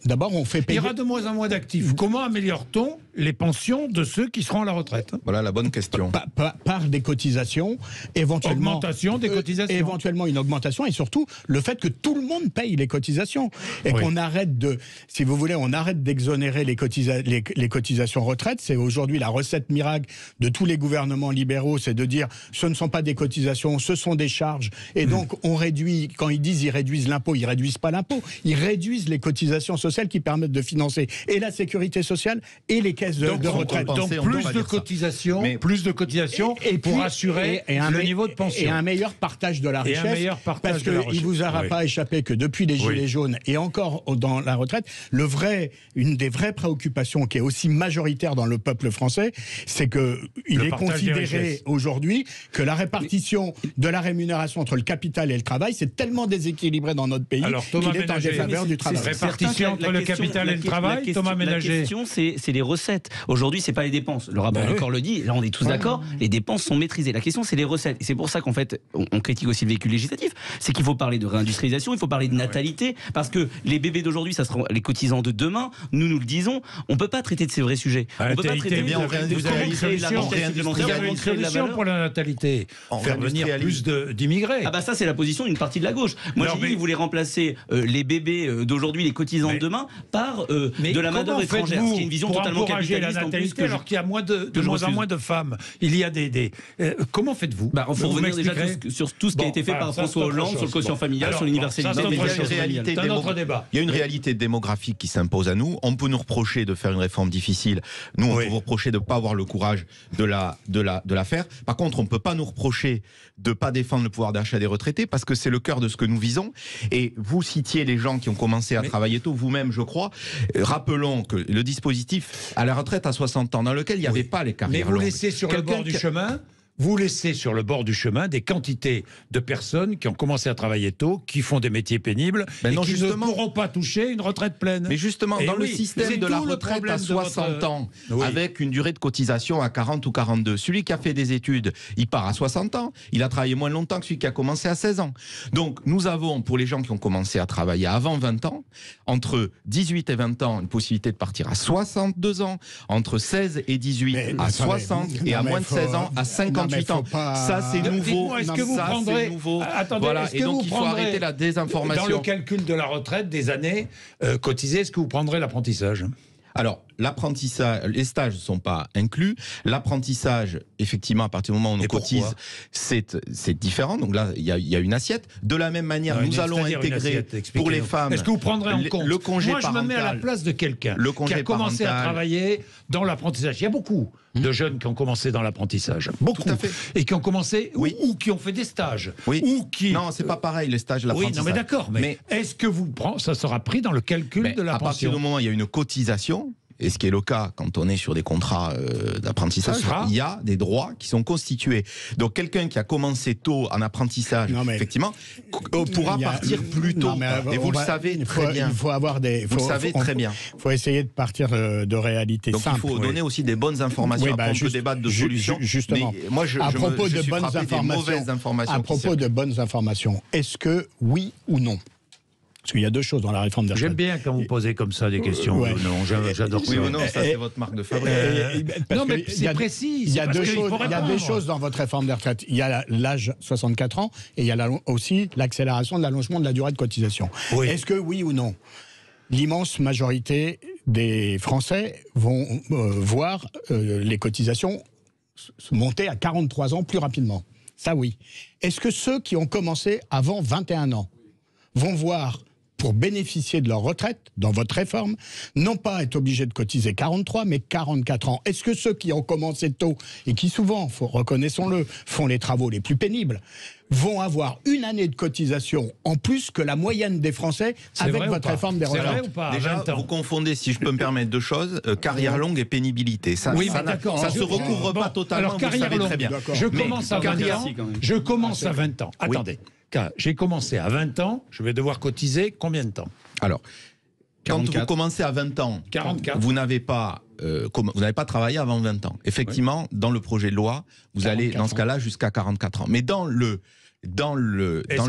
D'abord, on fait payer... Il y aura de moins en moins d'actifs. Comment améliore-t-on les pensions de ceux qui seront à la retraite ? Voilà la bonne question. Par des cotisations, éventuellement... Augmentation des cotisations. Éventuellement une augmentation, et surtout le fait que tout le monde paye les cotisations. Et qu'on arrête si vous voulez, on arrête d'exonérer les cotisations retraite. C'est aujourd'hui la recette miracle de tous les gouvernements libéraux, c'est de dire ce ne sont pas des cotisations, ce sont des charges. Et donc on réduit, quand ils disent ils réduisent l'impôt, ils réduisent pas l'impôt, ils réduisent les cotisations sociales qui permettent de financer et la sécurité sociale et les caisses de retraite. Donc plus de cotisations, pour assurer le niveau de pension. Et un meilleur partage de la richesse. Parce qu'il vous aura pas échappé que depuis les Gilets jaunes et encore dans la retraite, une des vraies préoccupations qui est aussi majoritaire dans le peuple français, c'est qu'il est considéré aujourd'hui que la répartition de la rémunération entre le capital et le travail, c'est tellement déséquilibré dans notre pays qu'il est en défaveur du travail. Répartition entre le capital et le travail, Thomas Ménager. La question, c'est les recettes. Aujourd'hui, c'est pas les dépenses. Le rapport du corps le dit, là on est tous d'accord, les dépenses sont maîtrisées. La question, c'est les recettes. Et c'est pour ça qu'en fait, on critique aussi le véhicule législatif. C'est qu'il faut parler de réindustrialisation, il faut parler de natalité, parce que les bébés d'aujourd'hui, ça sera les cotisants de demain. Nous le disons, on peut pas traiter de ces vrais sujets. On peut pas traiter une solution pour la natalité. Faire venir plus d'immigrés. Ah bah ça c'est la position d'une partie de la gauche. Moi j'ai dit qu'ils voulaient remplacer les bébés d'aujourd'hui, les cotisants de demain, par de la main-d'œuvre étrangère. Ce qui est une vision totalement capitaliste. La natalité, alors qu'il y a de moins en moins de femmes. Il y a comment faites-vous? Il faut revenir déjà sur tout ce qui a été fait par François Hollande, sur le quotient familial, sur l'universalité. Il y a une réalité démographique qui s'impose à nous. On peut nous reprocher de faire une réforme difficile. Nous, on peut vous reprocher de ne pas avoir le courage de la faire. Par contre, on ne peut pas nous reprocher de ne pas défendre le pouvoir d'achat des retraités, parce que c'est le cœur de ce que nous visons. Et vous citiez les gens qui ont commencé à travailler tôt, vous-même, je crois. Rappelons que le dispositif à la retraite à 60 ans, dans lequel il n'y avait pas les carrières longues. Mais vous laissez sur le bord du chemin... Vous laissez sur le bord du chemin des quantités de personnes qui ont commencé à travailler tôt, qui font des métiers pénibles et qui ne pourront pas toucher une retraite pleine. Mais justement, dans le système de la retraite à 60 ans, avec une durée de cotisation à 40 ou 42, celui qui a fait des études, il part à 60 ans, il a travaillé moins longtemps que celui qui a commencé à 16 ans. Donc nous avons, pour les gens qui ont commencé à travailler avant 20 ans, entre 18 et 20 ans, une possibilité de partir à 62 ans, entre 16 et 18 à 60, et à moins de 16 ans à 50. Ça c'est nouveau. Est-ce que vous prendrez Attendez, voilà. Et donc il faut arrêter la désinformation. Dans le calcul de la retraite des années cotisées, est-ce que vous prendrez l'apprentissage? Alors, l'apprentissage, les stages ne sont pas inclus. L'apprentissage, effectivement, à partir du moment où on cotise, c'est différent. Donc là, il y a une assiette. De la même manière, nous allons intégrer pour les femmes. Est-ce que vous prendrez en compte le congé parental? Moi, je me mets à la place de quelqu'un qui a commencé à travailler dans l'apprentissage. Il y a beaucoup de jeunes qui ont commencé dans l'apprentissage. Beaucoup. Tout à fait. Et qui ont commencé, ou qui ont fait des stages. Oui. Ou qui... Non, c'est pas pareil, les stages de l'apprentissage. Oui, non, mais d'accord. Mais est-ce que ça sera pris dans le calcul de la pension? À partir du moment où il y a une cotisation, et ce qui est le cas quand on est sur des contrats d'apprentissage, il y a des droits qui sont constitués. Donc quelqu'un qui a commencé tôt en apprentissage, effectivement, pourra partir plus tôt. Et vous le savez très bien. Il faut avoir des... Vous le savez très bien. Il faut essayer de partir de réalités simples. Donc il faut donner aussi des bonnes informations. Après, on peut débattre de solutions. Justement, mais moi, à propos de bonnes informations, à propos de bonnes informations, est-ce que oui ou non? Parce qu'il y a deux choses dans la réforme des retraites. J'aime bien quand vous posez comme ça des questions. Ouais. Non, j'adore ça. Oui ou non, ça c'est votre marque de fabrique. Non, mais c'est précis. Il y a deux choses dans votre réforme des retraites. Il y a l'âge 64 ans et il y a aussi l'accélération de l'allongement de la durée de cotisation. Oui. Est-ce que oui ou non, l'immense majorité des Français vont voir les cotisations monter à 43 ans plus rapidement? Ça oui. Est-ce que ceux qui ont commencé avant 21 ans vont voir, pour bénéficier de leur retraite, dans votre réforme, non pas être obligés de cotiser 43, mais 44 ans? Est-ce que ceux qui ont commencé tôt, et qui souvent, reconnaissons-le, font les travaux les plus pénibles, vont avoir une année de cotisation en plus que la moyenne des Français avec votre réforme des retraites? C'est vrai ou pas? Déjà, vous confondez, si je peux me permettre, deux choses, carrière longue et pénibilité. Ça, oui, ça se recouvre pas totalement, alors, vous savez très bien. Je commence à 20 ans. Je commence à 20 ans. Attendez. J'ai commencé à 20 ans, je vais devoir cotiser combien de temps? Alors, quand vous commencez à 20 ans, 44. Vous n'avez pas travaillé avant 20 ans. Effectivement, dans le projet de loi, vous allez, dans ce cas-là, jusqu'à 44 ans. Mais Est-ce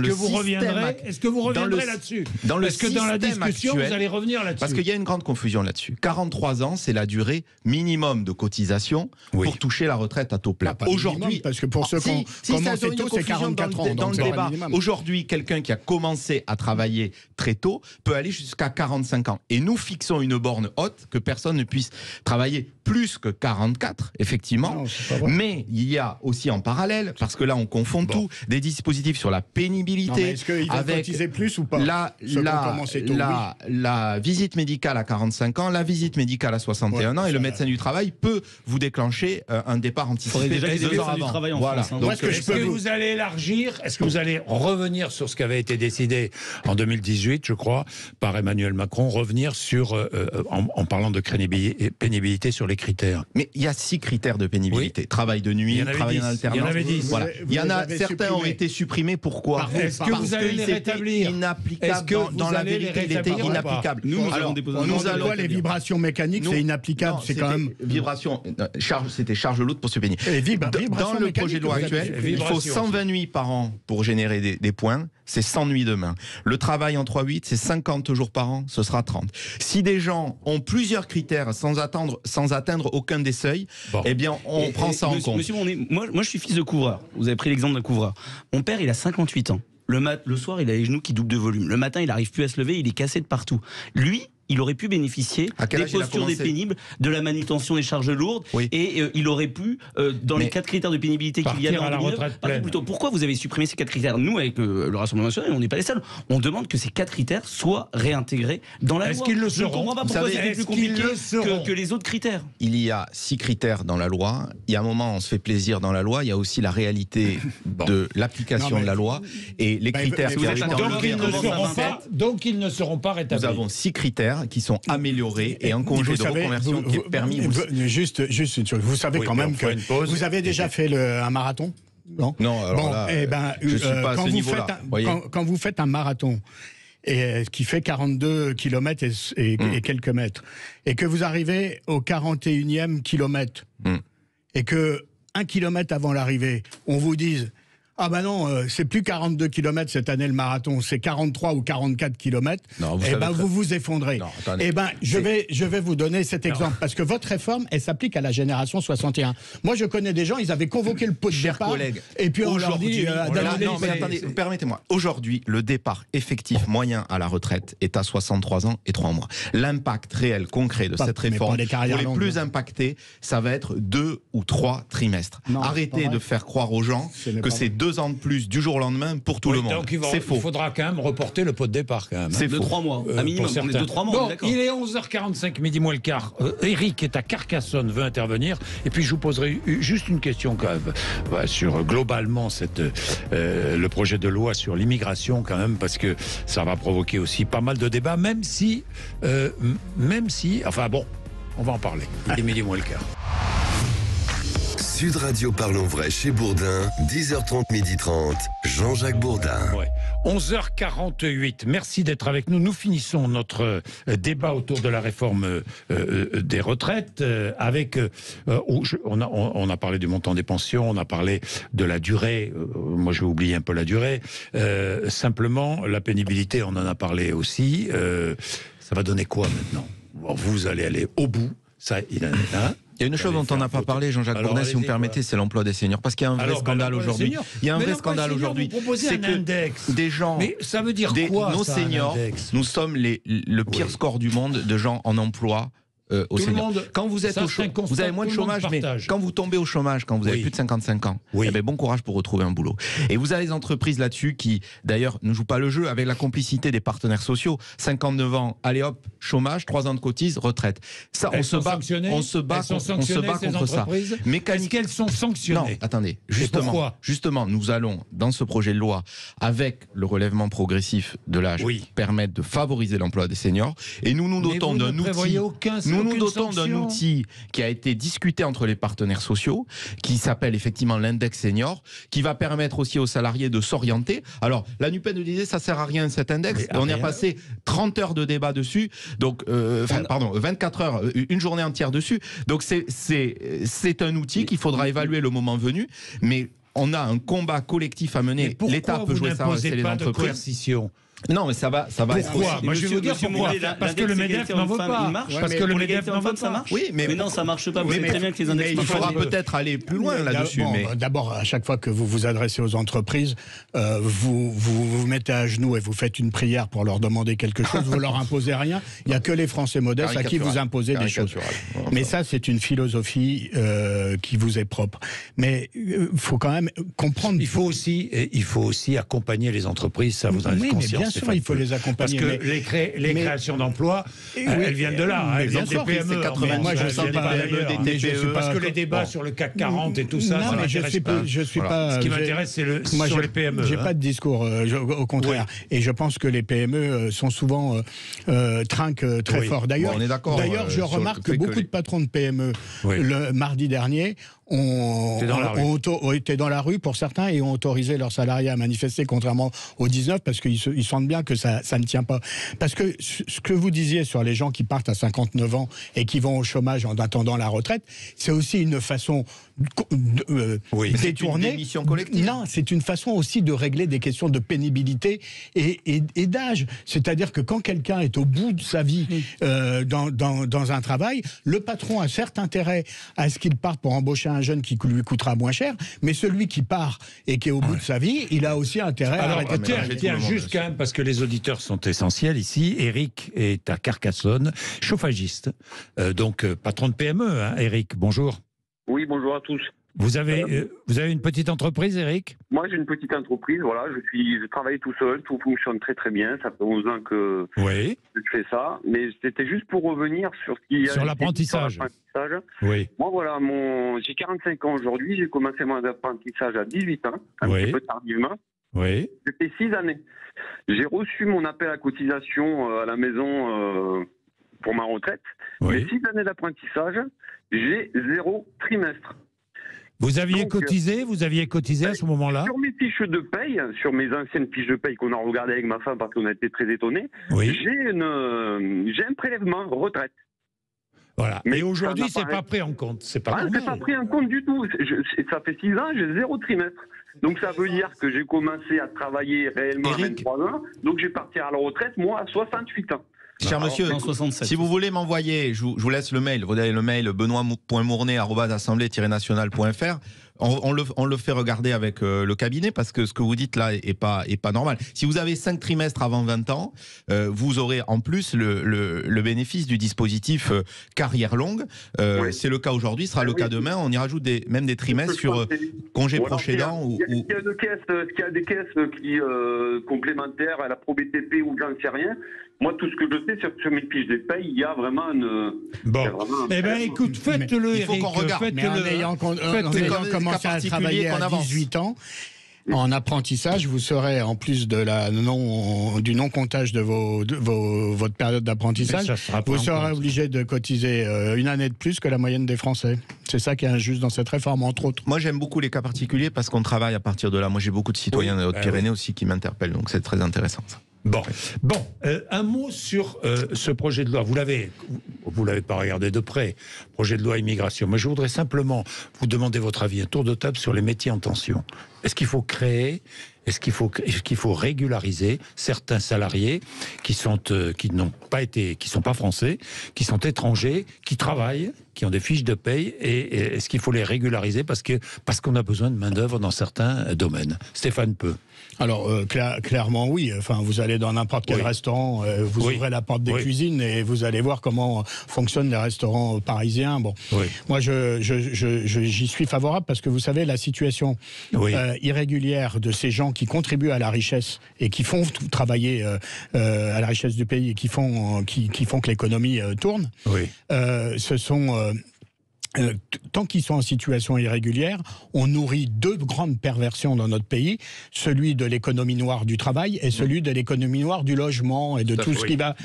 que vous reviendrez là-dessus? Est-ce que dans la discussion, vous allez revenir là-dessus? Parce qu'il y a une grande confusion là-dessus. 43 ans, c'est la durée minimum de cotisation pour toucher la retraite à taux plein. Aujourd'hui, parce que pour ceux qui commencent tôt, c'est 44 ans. Dans le débat, aujourd'hui, quelqu'un qui a commencé à travailler très tôt peut aller jusqu'à 45 ans. Et nous fixons une borne haute que personne ne puisse travailler plus que 44, effectivement. Non, mais il y a aussi en parallèle, parce que là on confond tout, des dispositifs sur la pénibilité. Est-ce qu'ils vont cotiser plus ou pas? La visite médicale à 45 ans, la visite médicale à 61 ans, et le médecin du travail peut vous déclencher un départ anticipé. Déjà des médecins du travail en France. Donc, est-ce que vous allez élargir? Est-ce que vous allez revenir sur ce qui avait été décidé en 2018, je crois, par Emmanuel Macron, revenir sur, en parlant de pénibilité, sur les critères? Mais il y a 6 critères de pénibilité. Oui. Travail de nuit, travail en alternance. Il y en avait 10. Voilà. Certains ont été supprimés. Pourquoi? Est-ce que vous allez les rétablir? Inapplicable. Dans la vérité, il était inapplicable. Nous allons les vibrations mécaniques, c'est inapplicable. C'est quand même vibration. C'était charge lourde pour se baigner. Dans le projet de loi actuel, il faut 120 nuits par an pour générer des points. C'est 100 nuits demain. Le travail en 3-8, c'est 50 jours par an, ce sera 30. Si des gens ont plusieurs critères sans atteindre atteindre aucun des seuils, eh bien, on prend ça en compte. Monsieur, moi, je suis fils de couvreur. Vous avez pris l'exemple d'un couvreur. Mon père, il a 58 ans. Le soir, il a les genoux qui doublent de volume. Le matin, il n'arrive plus à se lever, il est cassé de partout. Lui, il aurait pu bénéficier des postures des pénibles, de la manutention des charges lourdes, et il aurait pu, dans les 4 critères de pénibilité qu'il y avait en 2009, plutôt. Pourquoi vous avez supprimé ces 4 critères? Nous, avec le Rassemblement national, on n'est pas les seuls. On demande que ces 4 critères soient réintégrés dans la loi. Est-ce qu'ils le seront? Je ne comprends pas pourquoi c'était plus compliqué que les autres critères. Il y a 6 critères dans la loi. Il y a un moment, on se fait plaisir dans la loi. Il y a aussi la réalité de l'application de la loi et les critères qui arrivent. Donc ils ne seront pas rétablis. Nous avons 6 critères qui sont améliorés et un congé de reconversion qui est permis. Juste une chose. Vous savez quand même que vous avez déjà fait un marathon? Non, alors là, je suis pas à ce niveau-là. Quand vous faites un marathon qui fait 42 km et quelques mètres, et que vous arrivez au 41e kilomètre, et que 1 kilomètre avant l'arrivée, on vous dise: ah ben non, c'est plus 42 km cette année le marathon, c'est 43 ou 44 km, et ben vous vous effondrez. Et ben je vais vous donner cet exemple, parce que votre réforme, elle s'applique à la génération 61. Moi je connais des gens, ils avaient convoqué le pot de départ, et puis on leur dit... attendez, permettez-moi. Aujourd'hui, le départ effectif moyen à la retraite est à 63 ans et 3 mois. L'impact réel, concret de cette réforme, pour les plus impactés, ça va être 2 ou 3 trimestres. Arrêtez de faire croire aux gens que c'est 2 ans de plus du jour au lendemain pour tout le monde. C'est faux. Il faudra quand même reporter le pot de départ quand même. C'est de 3 mois, à minimum. On est de 3 mois. Bon, il est 11h45, midi moins le quart. Eric est à Carcassonne, veut intervenir. Et puis je vous poserai juste une question quand même sur globalement le projet de loi sur l'immigration quand même, parce que ça va provoquer aussi pas mal de débats, même si, enfin bon, on va en parler. Il est midi moins le quart. Sud Radio Parlons Vrai chez Bourdin, 10h30, 12h30, Jean-Jacques Bourdin. 11h48, merci d'être avec nous. Nous finissons notre débat autour de la réforme des retraites avec... on a parlé du montant des pensions, on a parlé de la durée, moi je vais oublier un peu la durée. Simplement, la pénibilité, on en a parlé aussi. Ça va donner quoi maintenant? Vous allez aller au bout. Il y a une chose dont on n'a pas parlé, Jean-Jacques Bourdin, si vous me permettez, c'est l'emploi des seniors. Parce qu'il y a un vrai scandale aujourd'hui. Il y a un vrai scandale aujourd'hui. C'est que des gens... Mais ça veut dire quoi, nos seniors, nous sommes le pire score du monde de gens en emploi. Quand vous êtes au chômage, vous avez moins de chômage, mais quand vous tombez au chômage, quand vous avez plus de 55 ans, eh bien, bon courage pour retrouver un boulot. Et vous avez des entreprises là-dessus qui, d'ailleurs, ne jouent pas le jeu avec la complicité des partenaires sociaux. 59 ans, allez hop, chômage, 3 ans de cotise, retraite. Ça, on se bat contre ça. Est-ce qu'elles sont sanctionnées? Non, attendez. Justement, nous allons, dans ce projet de loi, avec le relèvement progressif de l'âge, permettre de favoriser l'emploi des seniors. Et nous nous dotons d'un outil. Nous nous dotons d'un outil qui a été discuté entre les partenaires sociaux, qui s'appelle effectivement l'index senior, qui va permettre aussi aux salariés de s'orienter. Alors, la NUPES nous disait ça sert à rien cet index. On y a passé 30 heures de débat dessus, donc 24 heures, une journée entière dessus. Donc c'est un outil qu'il faudra évaluer le moment venu, mais on a un combat collectif à mener. L'État peut jouer ça, c'est les entreprises. Non, mais ça va. Pourquoi? Moi, je vais vous dire pourquoi. Parce que le MEDEF n'en veut pas. Parce que le MEDEF n'en veut pas, ça marche. Oui, mais non, ça marche pas. Vous savez très bien que les index. Il faudra peut-être aller plus loin là-dessus. D'abord, à chaque fois que vous vous adressez aux entreprises, vous mettez à genoux et vous faites une prière pour leur demander quelque chose. Vous leur imposez rien. Il n'y a que les Français modestes à qui vous imposez des choses. Mais ça, c'est une philosophie qui vous est propre. Mais il faut quand même comprendre. Il faut aussi accompagner les entreprises. Ça, vous en avez conscience. Bien sûr, il faut les accompagner. Parce que les créations d'emplois, elles viennent de là. Elles viennent des PME. Moi, je ne sais pas des TPE. Parce que les débats sur le CAC 40 et tout ça, ça m'intéresse pas. Ce qui m'intéresse, c'est sur les PME. J'ai pas de discours, au contraire. Et je pense que les PME sont souvent trinquent très fort. D'ailleurs, je remarque que beaucoup de patrons de PME, le mardi dernier, étaient dans la rue pour certains et ont autorisé leurs salariés à manifester, contrairement aux 19, parce qu'ils sentent bien que ça ne tient pas. Parce que ce que vous disiez sur les gens qui partent à 59 ans et qui vont au chômage en attendant la retraite, c'est aussi une façon détournée. Mission collective. Non, c'est une façon aussi de régler des questions de pénibilité et d'âge. C'est-à-dire que quand quelqu'un est au bout de sa vie dans un travail, le patron a certes intérêt à ce qu'il parte pour embaucher un jeune qui lui coûtera moins cher, mais celui qui part et qui est au bout de sa vie, il a aussi intérêt à arrêter de travailler. Tiens, juste quand même, parce que les auditeurs sont essentiels ici. Eric est à Carcassonne, chauffagiste, donc patron de PME, hein, Eric, bonjour. Oui, bonjour à tous. Vous avez une petite entreprise, Eric? Moi, j'ai une petite entreprise, voilà, je travaille tout seul, tout fonctionne très très bien, ça fait 11 ans que je fais ça, mais c'était juste pour revenir sur ce qui sur l'apprentissage. Oui. Moi, voilà, j'ai 45 ans aujourd'hui, j'ai commencé mon apprentissage à 18 ans, un petit peu tardivement. Oui. J'ai fait 6 années. J'ai reçu mon appel à cotisation à la maison pour ma retraite. Oui. Mes 6 années d'apprentissage, j'ai 0 trimestre. Vous aviez cotisé à ce moment-là? Sur mes fiches de paye, sur mes anciennes fiches de paye qu'on a regardées avec ma femme parce qu'on a été très étonnés, j'ai un prélèvement retraite. Voilà. Mais aujourd'hui, c'est pas pris en compte. C'est pas normal. C'est pas pris en compte du tout. Ça fait 6 ans, j'ai 0 trimestre. Donc ça veut dire que j'ai commencé à travailler réellement à 23 ans. Donc j'ai parti à la retraite, moi, à 68 ans. Cher monsieur, si vous voulez m'envoyer, je vous laisse le mail. Vous avez le mail benoît.mournet@assemblée-nationale.fr. On le fait regarder avec le cabinet parce que ce que vous dites là est pas normal. Si vous avez 5 trimestres avant 20 ans, vous aurez en plus le bénéfice du dispositif carrière longue. C'est le cas aujourd'hui, ce sera le cas demain. On y rajoute même des trimestres sur congé proche aidant. Il y a des caisses qui complémentaires à la ProBTP ou j'en sais rien. Moi, tout ce que je sais, c'est que sur mes fiches de paye, il y a vraiment une... Bon. Eh bien, écoute, faites-le, Eric. Il faut qu'on regarde. Mais en ayant commencé à travailler à 18 ans, en apprentissage, vous serez, en plus du non-comptage de votre période d'apprentissage, vous serez obligé de cotiser une année de plus que la moyenne des Français. C'est ça qui est injuste dans cette réforme, entre autres. Moi, j'aime beaucoup les cas particuliers parce qu'on travaille à partir de là. Moi, j'ai beaucoup de citoyens de Haute-Pyrénées aussi qui m'interpellent, donc c'est très intéressant, ça. Bon, un mot sur ce projet de loi. Vous l'avez pas regardé de près, projet de loi immigration. Mais je voudrais simplement vous demander votre avis, un tour de table sur les métiers en tension. Est-ce qu'il faut créer, est-ce qu'il faut régulariser certains salariés qui n'ont pas été, qui sont pas français, qui sont étrangers, qui travaillent, qui ont des fiches de paye, et est-ce qu'il faut les régulariser parce qu'on a besoin de main d'œuvre dans certains domaines? Stéphane Peu. Alors, clairement, oui. Enfin, vous allez dans n'importe quel restaurant, vous ouvrez la porte des cuisines et vous allez voir comment fonctionnent les restaurants parisiens. Bon, moi, j'y suis favorable parce que vous savez, la situation irrégulière de ces gens qui contribuent à la richesse et qui font travailler à la richesse du pays et qui font que l'économie tourne, ce sont... tant qu'ils sont en situation irrégulière, on nourrit 2 grandes perversions dans notre pays, celui de l'économie noire du travail et celui de l'économie noire du logement et de tout ce qui va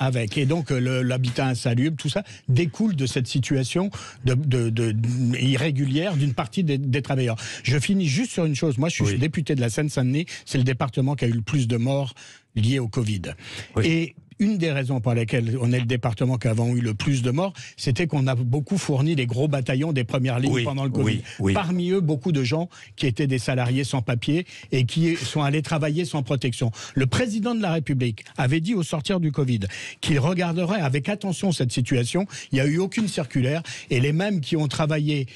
avec. Et donc l'habitat insalubre, tout ça découle de cette situation irrégulière d'une partie des travailleurs. Je finis juste sur une chose. Moi, je suis député de la Seine-Saint-Denis. C'est le département qui a eu le plus de morts liées au Covid. Et une des raisons pour lesquelles on est le département qui avons eu le plus de morts, c'était qu'on a beaucoup fourni les gros bataillons des premières lignes pendant le Covid. Parmi eux, beaucoup de gens qui étaient des salariés sans papier et qui sont allés travailler sans protection. Le président de la République avait dit au sortir du Covid qu'il regarderait avec attention cette situation. Il n'y a eu aucune circulaire et les mêmes qui ont travaillé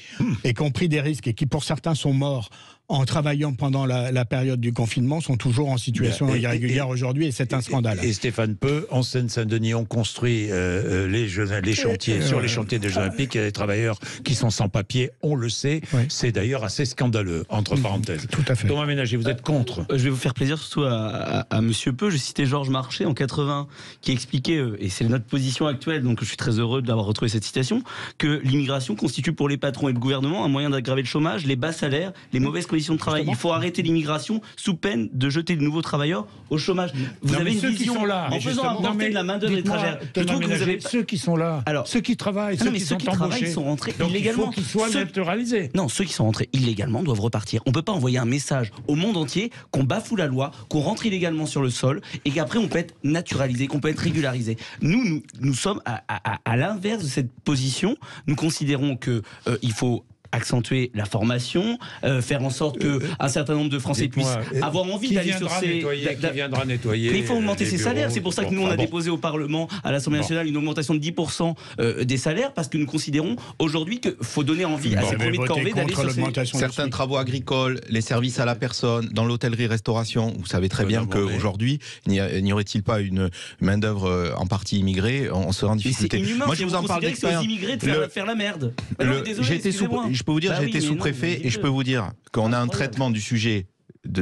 et qui ont pris des risques et qui pour certains sont morts en travaillant pendant la période du confinement sont toujours en situation irrégulière aujourd'hui et c'est un scandale. Et Stéphane Peu, en Seine-Saint-Denis, on construit les chantiers, sur les chantiers des Jeux Olympiques, il y a des travailleurs qui sont sans papier, on le sait, c'est d'ailleurs assez scandaleux, entre parenthèses. Tout à fait. Thomas Ménager, vous êtes contre? Je vais vous faire plaisir surtout à Monsieur Peu. Je citais Georges Marchais en 80 qui expliquait, et c'est notre position actuelle, donc je suis très heureux d'avoir retrouvé cette citation, que l'immigration constitue pour les patrons et le gouvernement un moyen d'aggraver le chômage, les bas salaires, les mauvaises conditions de travail. Il faut arrêter l'immigration sous peine de jeter de nouveaux travailleurs au chômage. Vous avez une vision en faisant apporter de la main d'œuvre étrangère. Je trouve que vous avez ceux qui sont là, ceux qui travaillent, ceux qui sont embauchés, sont rentrés donc illégalement. Il faut qu'ils soient naturalisés. Non, ceux qui sont rentrés illégalement doivent repartir. On peut pas envoyer un message au monde entier qu'on bafoue la loi, qu'on rentre illégalement sur le sol et qu'après on peut être naturalisé, qu'on peut être régularisé. Nous sommes à l'inverse de cette position. Nous considérons que il faut accentuer la formation, faire en sorte qu'un certain nombre de Français puissent avoir envie d'aller sur ces... Qui viendra nettoyer. Mais il faut augmenter ses salaires. C'est pour ça que nous, on a déposé au Parlement, à l'Assemblée nationale, une augmentation de 10% des salaires, parce que nous considérons aujourd'hui qu'il faut donner envie à ces premiers de corvée d'aller sur certains travaux agricoles, les services à la personne, dans l'hôtellerie-restauration. Vous savez très bien qu'aujourd'hui, n'y aurait-il pas une main-d'œuvre en partie immigrée, on serait en difficulté. Moi, je vous en parle d'expérience. C'est aux immigrés de faire la merde. Je peux vous dire, j'ai été sous-préfet et je peux vous dire qu'on a un traitement du sujet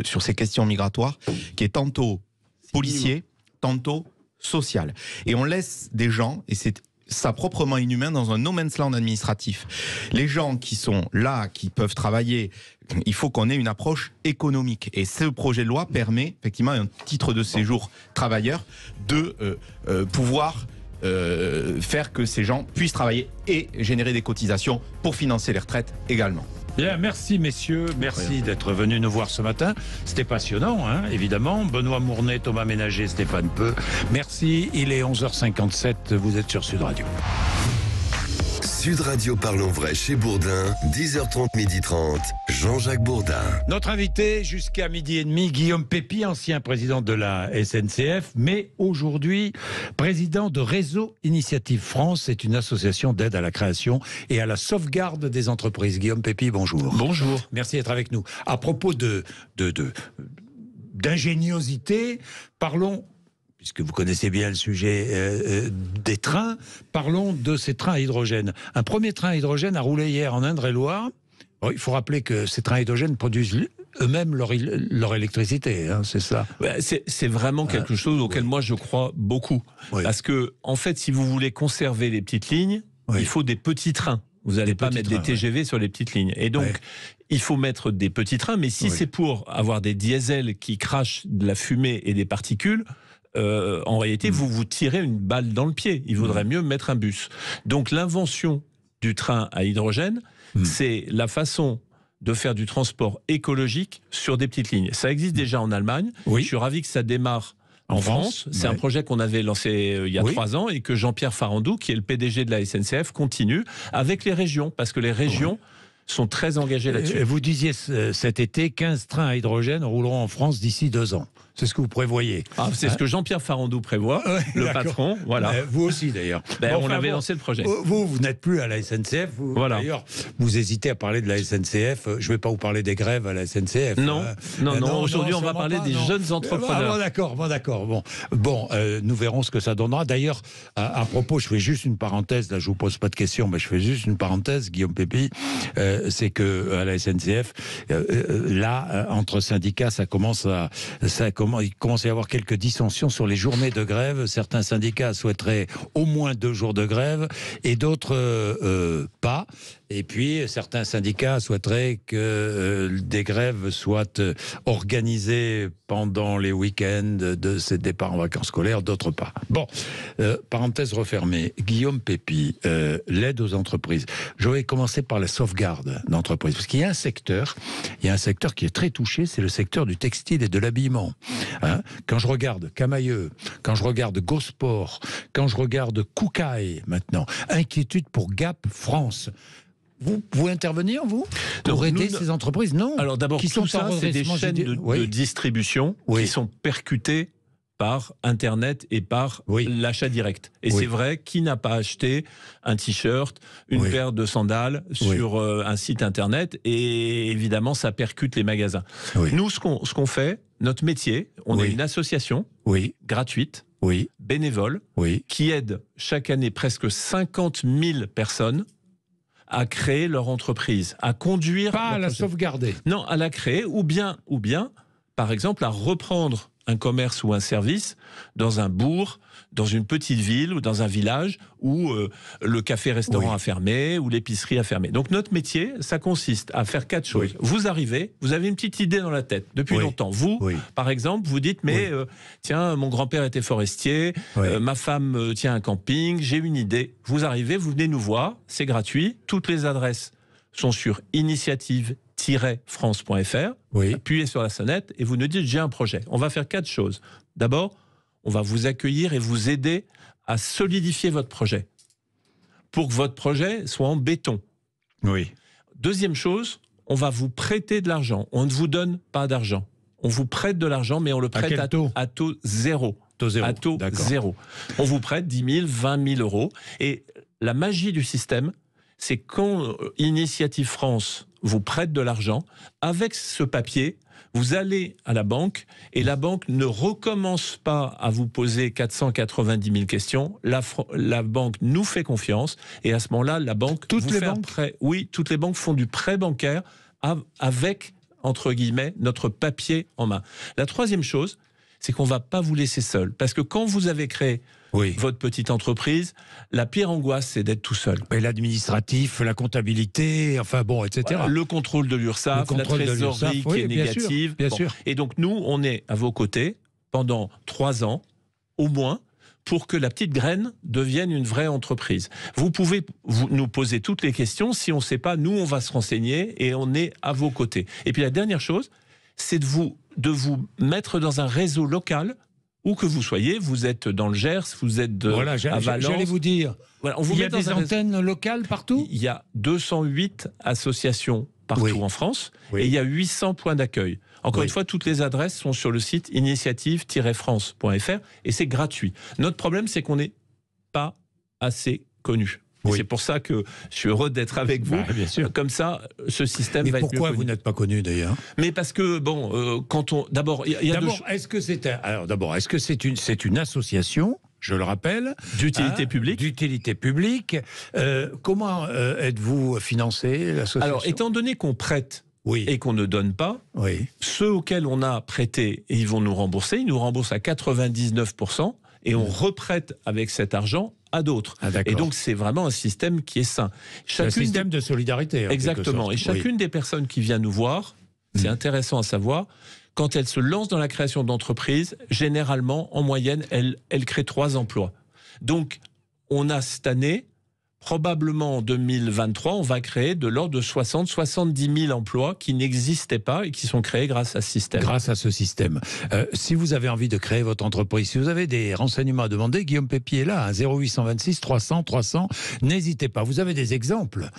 sur ces questions migratoires qui est tantôt policier, tantôt social. Et on laisse des gens, et c'est ça proprement inhumain, dans un no man's land administratif. Les gens qui sont là, qui peuvent travailler, il faut qu'on ait une approche économique. Et ce projet de loi permet effectivement un titre de séjour travailleur de pouvoir faire que ces gens puissent travailler et générer des cotisations pour financer les retraites également. Bien, merci messieurs, merci d'être venus nous voir ce matin. C'était passionnant, hein, évidemment. Benoît Mournet, Thomas Ménager, Stéphane Peu. Merci, il est 11h57, vous êtes sur Sud Radio. Sud Radio Parlons Vrai chez Bourdin, 10h30, 12h30, Jean-Jacques Bourdin. Notre invité jusqu'à 12h30, Guillaume Pépi, ancien président de la SNCF, mais aujourd'hui président de Réseau Initiative France. C'est une association d'aide à la création et à la sauvegarde des entreprises. Guillaume Pépi, bonjour. Bonjour. Merci d'être avec nous. À propos d'ingéniosité, parlons, puisque vous connaissez bien le sujet des trains, parlons de ces trains à hydrogène. Un premier train à hydrogène a roulé hier en Indre-et-Loire. Bon, il faut rappeler que ces trains à hydrogène produisent eux-mêmes leur électricité, hein, c'est ça. C'est vraiment quelque chose auquel moi je crois beaucoup. Oui. Parce que, en fait, si vous voulez conserver les petites lignes, il faut des petits trains. Vous n'allez pas mettre des TGV sur les petites lignes. Et donc, il faut mettre des petits trains, mais si c'est pour avoir des diesels qui crachent de la fumée et des particules, en réalité, vous tirez une balle dans le pied. Il vaudrait mieux mettre un bus. Donc, l'invention du train à hydrogène, c'est la façon de faire du transport écologique sur des petites lignes. Ça existe déjà en Allemagne. Je suis ravi que ça démarre en France. C'est un projet qu'on avait lancé il y a 3 ans et que Jean-Pierre Farandou, qui est le PDG de la SNCF, continue avec les régions, parce que les régions sont très engagées là-dessus. Vous disiez cet été, 15 trains à hydrogène rouleront en France d'ici 2 ans. C'est ce que vous prévoyez. C'est ce que Jean-Pierre Farandou prévoit, le patron. Voilà. Vous aussi d'ailleurs. On avait lancé le projet. Vous n'êtes plus à la SNCF. D'ailleurs, vous hésitez à parler de la SNCF. Je ne vais pas vous parler des grèves à la SNCF. Non. Aujourd'hui, on va parler des jeunes entrepreneurs. D'accord. Bon, nous verrons ce que ça donnera. D'ailleurs, à propos, je fais juste une parenthèse. Là, je vous pose pas de questions, mais je fais juste une parenthèse, Guillaume Pépi. C'est que à la SNCF, là, entre syndicats, il commence à y avoir quelques dissensions sur les journées de grève. Certains syndicats souhaiteraient au moins 2 jours de grève et d'autres pas. Et puis, certains syndicats souhaiteraient que des grèves soient organisées pendant les week-ends de ces départs en vacances scolaires, d'autres pas. Bon, parenthèse refermée. Guillaume Pépi, l'aide aux entreprises. Je vais commencer par la sauvegarde d'entreprises. Parce qu'il y a un secteur qui est très touché, c'est le secteur du textile et de l'habillement. Quand je regarde Camailleux, quand je regarde Gosport, quand je regarde Koukaï maintenant, inquiétude pour Gap France. Vous pouvez intervenir, vous, pour aider ces entreprises? Non. Alors d'abord, tout ça, c'est des chaînes de distribution qui sont percutées par Internet et par l'achat direct. Et c'est vrai, qui n'a pas acheté un t-shirt, une paire de sandales sur un site Internet? Et évidemment, ça percute les magasins. Nous, ce qu'on fait, notre métier, on est une association gratuite, bénévole, qui aide chaque année presque 50 000 personnes à créer leur entreprise, à conduire... Pas à la sauvegarder. Non, à la créer, ou bien, par exemple, à reprendre un commerce ou un service dans un bourg, dans une petite ville ou dans un village où le café-restaurant a fermé, ou l'épicerie a fermé. Donc notre métier, ça consiste à faire 4 choses. Vous arrivez, vous avez une petite idée dans la tête depuis longtemps. Vous, par exemple, vous dites, mais tiens, mon grand-père était forestier, ma femme tient un camping, j'ai une idée. Vous arrivez, vous venez nous voir, c'est gratuit. Toutes les adresses sont sur initiative-france.fr. Appuyez sur la sonnette et vous nous dites, j'ai un projet. On va faire 4 choses. D'abord, on va vous accueillir et vous aider à solidifier votre projet pour que votre projet soit en béton. Deuxième chose, on va vous prêter de l'argent. On ne vous donne pas d'argent. On vous prête de l'argent, mais on le prête à taux zéro. À taux zéro. On vous prête 10 000, 20 000 euros. Et la magie du système, c'est quand Initiative France vous prête de l'argent, avec ce papier, vous allez à la banque et la banque ne recommence pas à vous poser 490 000 questions. La banque nous fait confiance et à ce moment-là, la banque toutes les banques oui, toutes les banques font du prêt bancaire avec, entre guillemets, notre papier en main. La troisième chose, c'est qu'on ne va pas vous laisser seul. Parce que quand vous avez créé votre petite entreprise, la pire angoisse, c'est d'être tout seul. Et l'administratif, la comptabilité, enfin bon, etc. Voilà, le contrôle de l'URSSAF, la trésorerie qui est négative. Bien sûr. Et donc nous, on est à vos côtés pendant 3 ans, au moins, pour que la petite graine devienne une vraie entreprise. Vous pouvez nous poser toutes les questions. Si on ne sait pas, nous, on va se renseigner et on est à vos côtés. Et puis la dernière chose, c'est de vous mettre dans un réseau local, où que vous soyez, vous êtes dans le Gers, vous êtes à Valence. J'allais vous dire, voilà, on vous il y a des antennes locales partout. Il y a 208 associations partout en France, et il y a 800 points d'accueil. Encore une fois, toutes les adresses sont sur le site initiative-france.fr, et c'est gratuit. Notre problème, c'est qu'on n'est pas assez connus. C'est pour ça que je suis heureux d'être avec vous. Bien sûr. Comme ça, ce système va être mieux connu. Mais pourquoi vous n'êtes pas connu d'ailleurs? Mais parce que quand on d'abord, est-ce que c'est une association? Je le rappelle, d'utilité publique. D'utilité publique. Comment êtes-vous financé, l'association? Alors, étant donné qu'on prête et qu'on ne donne pas, ceux auxquels on a prêté, ils vont nous rembourser. Ils nous remboursent à 99%, et on reprête avec cet argent à d'autres. Et donc, c'est vraiment un système qui est sain. Un système de solidarité. Exactement. Et chacune des personnes qui vient nous voir, c'est intéressant à savoir, quand elle se lance dans la création d'entreprise, généralement, en moyenne, elle crée 3 emplois. Donc, on a cette année, probablement en 2023, on va créer de l'ordre de 60-70 000 emplois qui n'existaient pas et qui sont créés grâce à ce système. Grâce à ce système. Si vous avez envie de créer votre entreprise, si vous avez des renseignements à demander, Guillaume Pépi est là, 0826 300 300. N'hésitez pas. Vous avez des exemples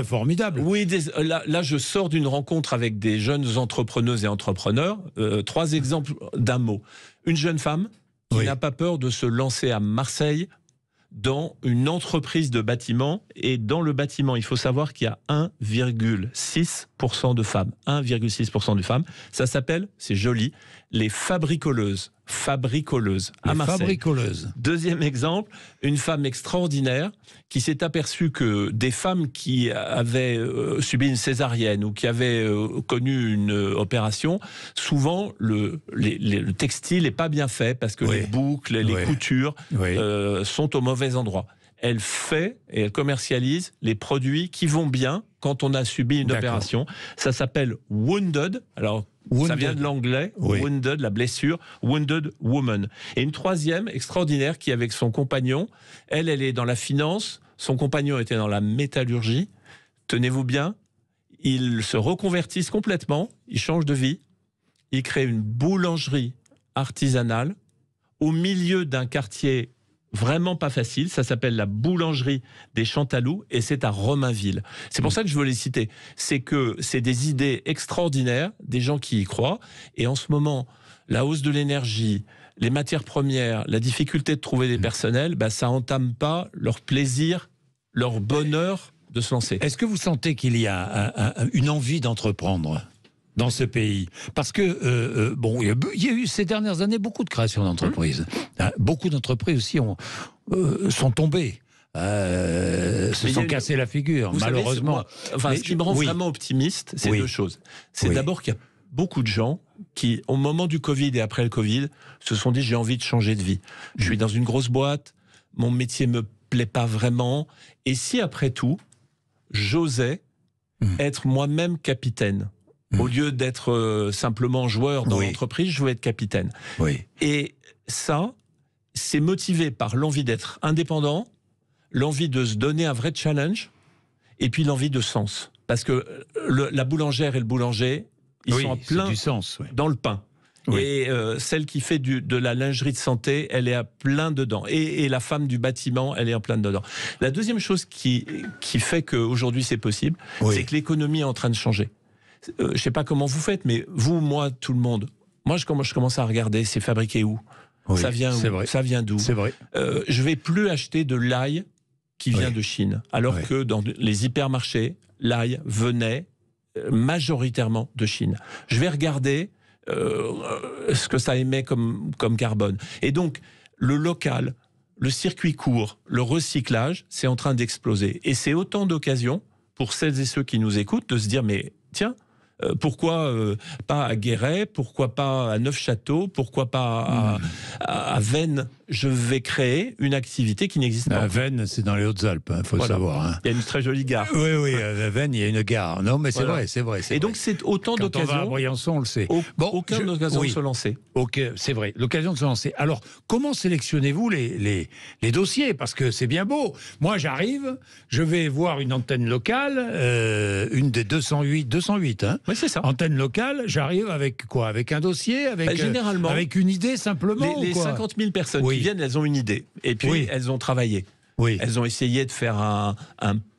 formidables. Oui, là, je sors d'une rencontre avec des jeunes entrepreneuses et entrepreneurs. 3 exemples d'un mot. Une jeune femme qui n'a pas peur de se lancer à Marseille dans une entreprise de bâtiment, et dans le bâtiment, il faut savoir qu'il y a 1,6% de femmes. 1,6% de femmes. Ça s'appelle, c'est joli, les fabricoleuses à Marseille. Fabricoleuses. Deuxième exemple, une femme extraordinaire qui s'est aperçue que des femmes qui avaient subi une césarienne ou qui avaient connu une opération, souvent le textile n'est pas bien fait parce que les boucles, les coutures sont au mauvais endroit. Elle fait et elle commercialise les produits qui vont bien quand on a subi une opération. Ça s'appelle Wounded. Alors, ça vient de l'anglais, Wounded, la blessure, Wounded Woman. Et une troisième extraordinaire qui, avec son compagnon, elle est dans la finance, son compagnon était dans la métallurgie. Tenez-vous bien, ils se reconvertissent complètement, ils changent de vie, ils créent une boulangerie artisanale au milieu d'un quartier vraiment pas facile. Ça s'appelle la boulangerie des Chantalous et c'est à Romainville. C'est pour ça que je veux les citer. C'est que c'est des idées extraordinaires, des gens qui y croient. Et en ce moment, la hausse de l'énergie, les matières premières, la difficulté de trouver des personnels, ça entame pas leur plaisir, leur bonheur de se lancer. Est-ce que vous sentez qu'il y a une envie d'entreprendre dans ce pays? Parce que, il y a eu ces dernières années beaucoup de créations d'entreprises. Beaucoup d'entreprises aussi sont tombées. Se sont cassées la figure, malheureusement. Ce qui me rend vraiment optimiste, c'est 2 choses. C'est d'abord qu'il y a beaucoup de gens qui, au moment du Covid et après le Covid, se sont dit j'ai envie de changer de vie. Je suis dans une grosse boîte, mon métier me plaît pas vraiment, et si après tout, j'osais être moi-même capitaine. Au lieu d'être simplement joueur dans l'entreprise, je veux être capitaine. Et ça, c'est motivé par l'envie d'être indépendant, l'envie de se donner un vrai challenge, et puis l'envie de sens. Parce que la boulangère et le boulanger, ils sont en plein dans le pain. Et celle qui fait de la lingerie de santé, elle est à plein dedans. Et la femme du bâtiment, elle est en plein dedans. La deuxième chose qui fait qu'aujourd'hui c'est possible, c'est que l'économie est en train de changer. Je ne sais pas comment vous faites, mais vous, moi, tout le monde. Moi, je commence à regarder, c'est fabriqué où ? Ça vient où ? Ça vient d'où ? C'est vrai. Je ne vais plus acheter de l'ail qui vient de Chine. Alors que dans les hypermarchés, l'ail venait majoritairement de Chine. Je vais regarder ce que ça émet comme carbone. Et donc, le local, le circuit court, le recyclage, c'est en train d'exploser. Et c'est autant d'occasions pour celles et ceux qui nous écoutent de se dire, mais tiens, pourquoi pas à Guéret, pourquoi pas à Neufchâteau, pourquoi pas à Veynes? Je vais créer une activité qui n'existe pas. À Veynes, c'est dans les Hautes-Alpes, il faut le savoir. Hein. Il y a une très jolie gare. Oui, à Veynes, il y a une gare. Non, mais c'est vrai. Et donc, c'est autant d'occasions. Quand on va à Briançon, on le sait. Aucune occasion de se lancer. Ok, c'est vrai, l'occasion de se lancer. Alors, comment sélectionnez-vous les dossiers? Parce que c'est bien beau. Moi, j'arrive, je vais voir une antenne locale, une des 208, hein. Oui, c'est ça. Antenne locale, j'arrive avec quoi? Avec un dossier, généralement, avec une idée simplement. Les 50 000 personnes qui viennent, elles ont une idée. Et puis, elles ont travaillé. Elles ont essayé de faire un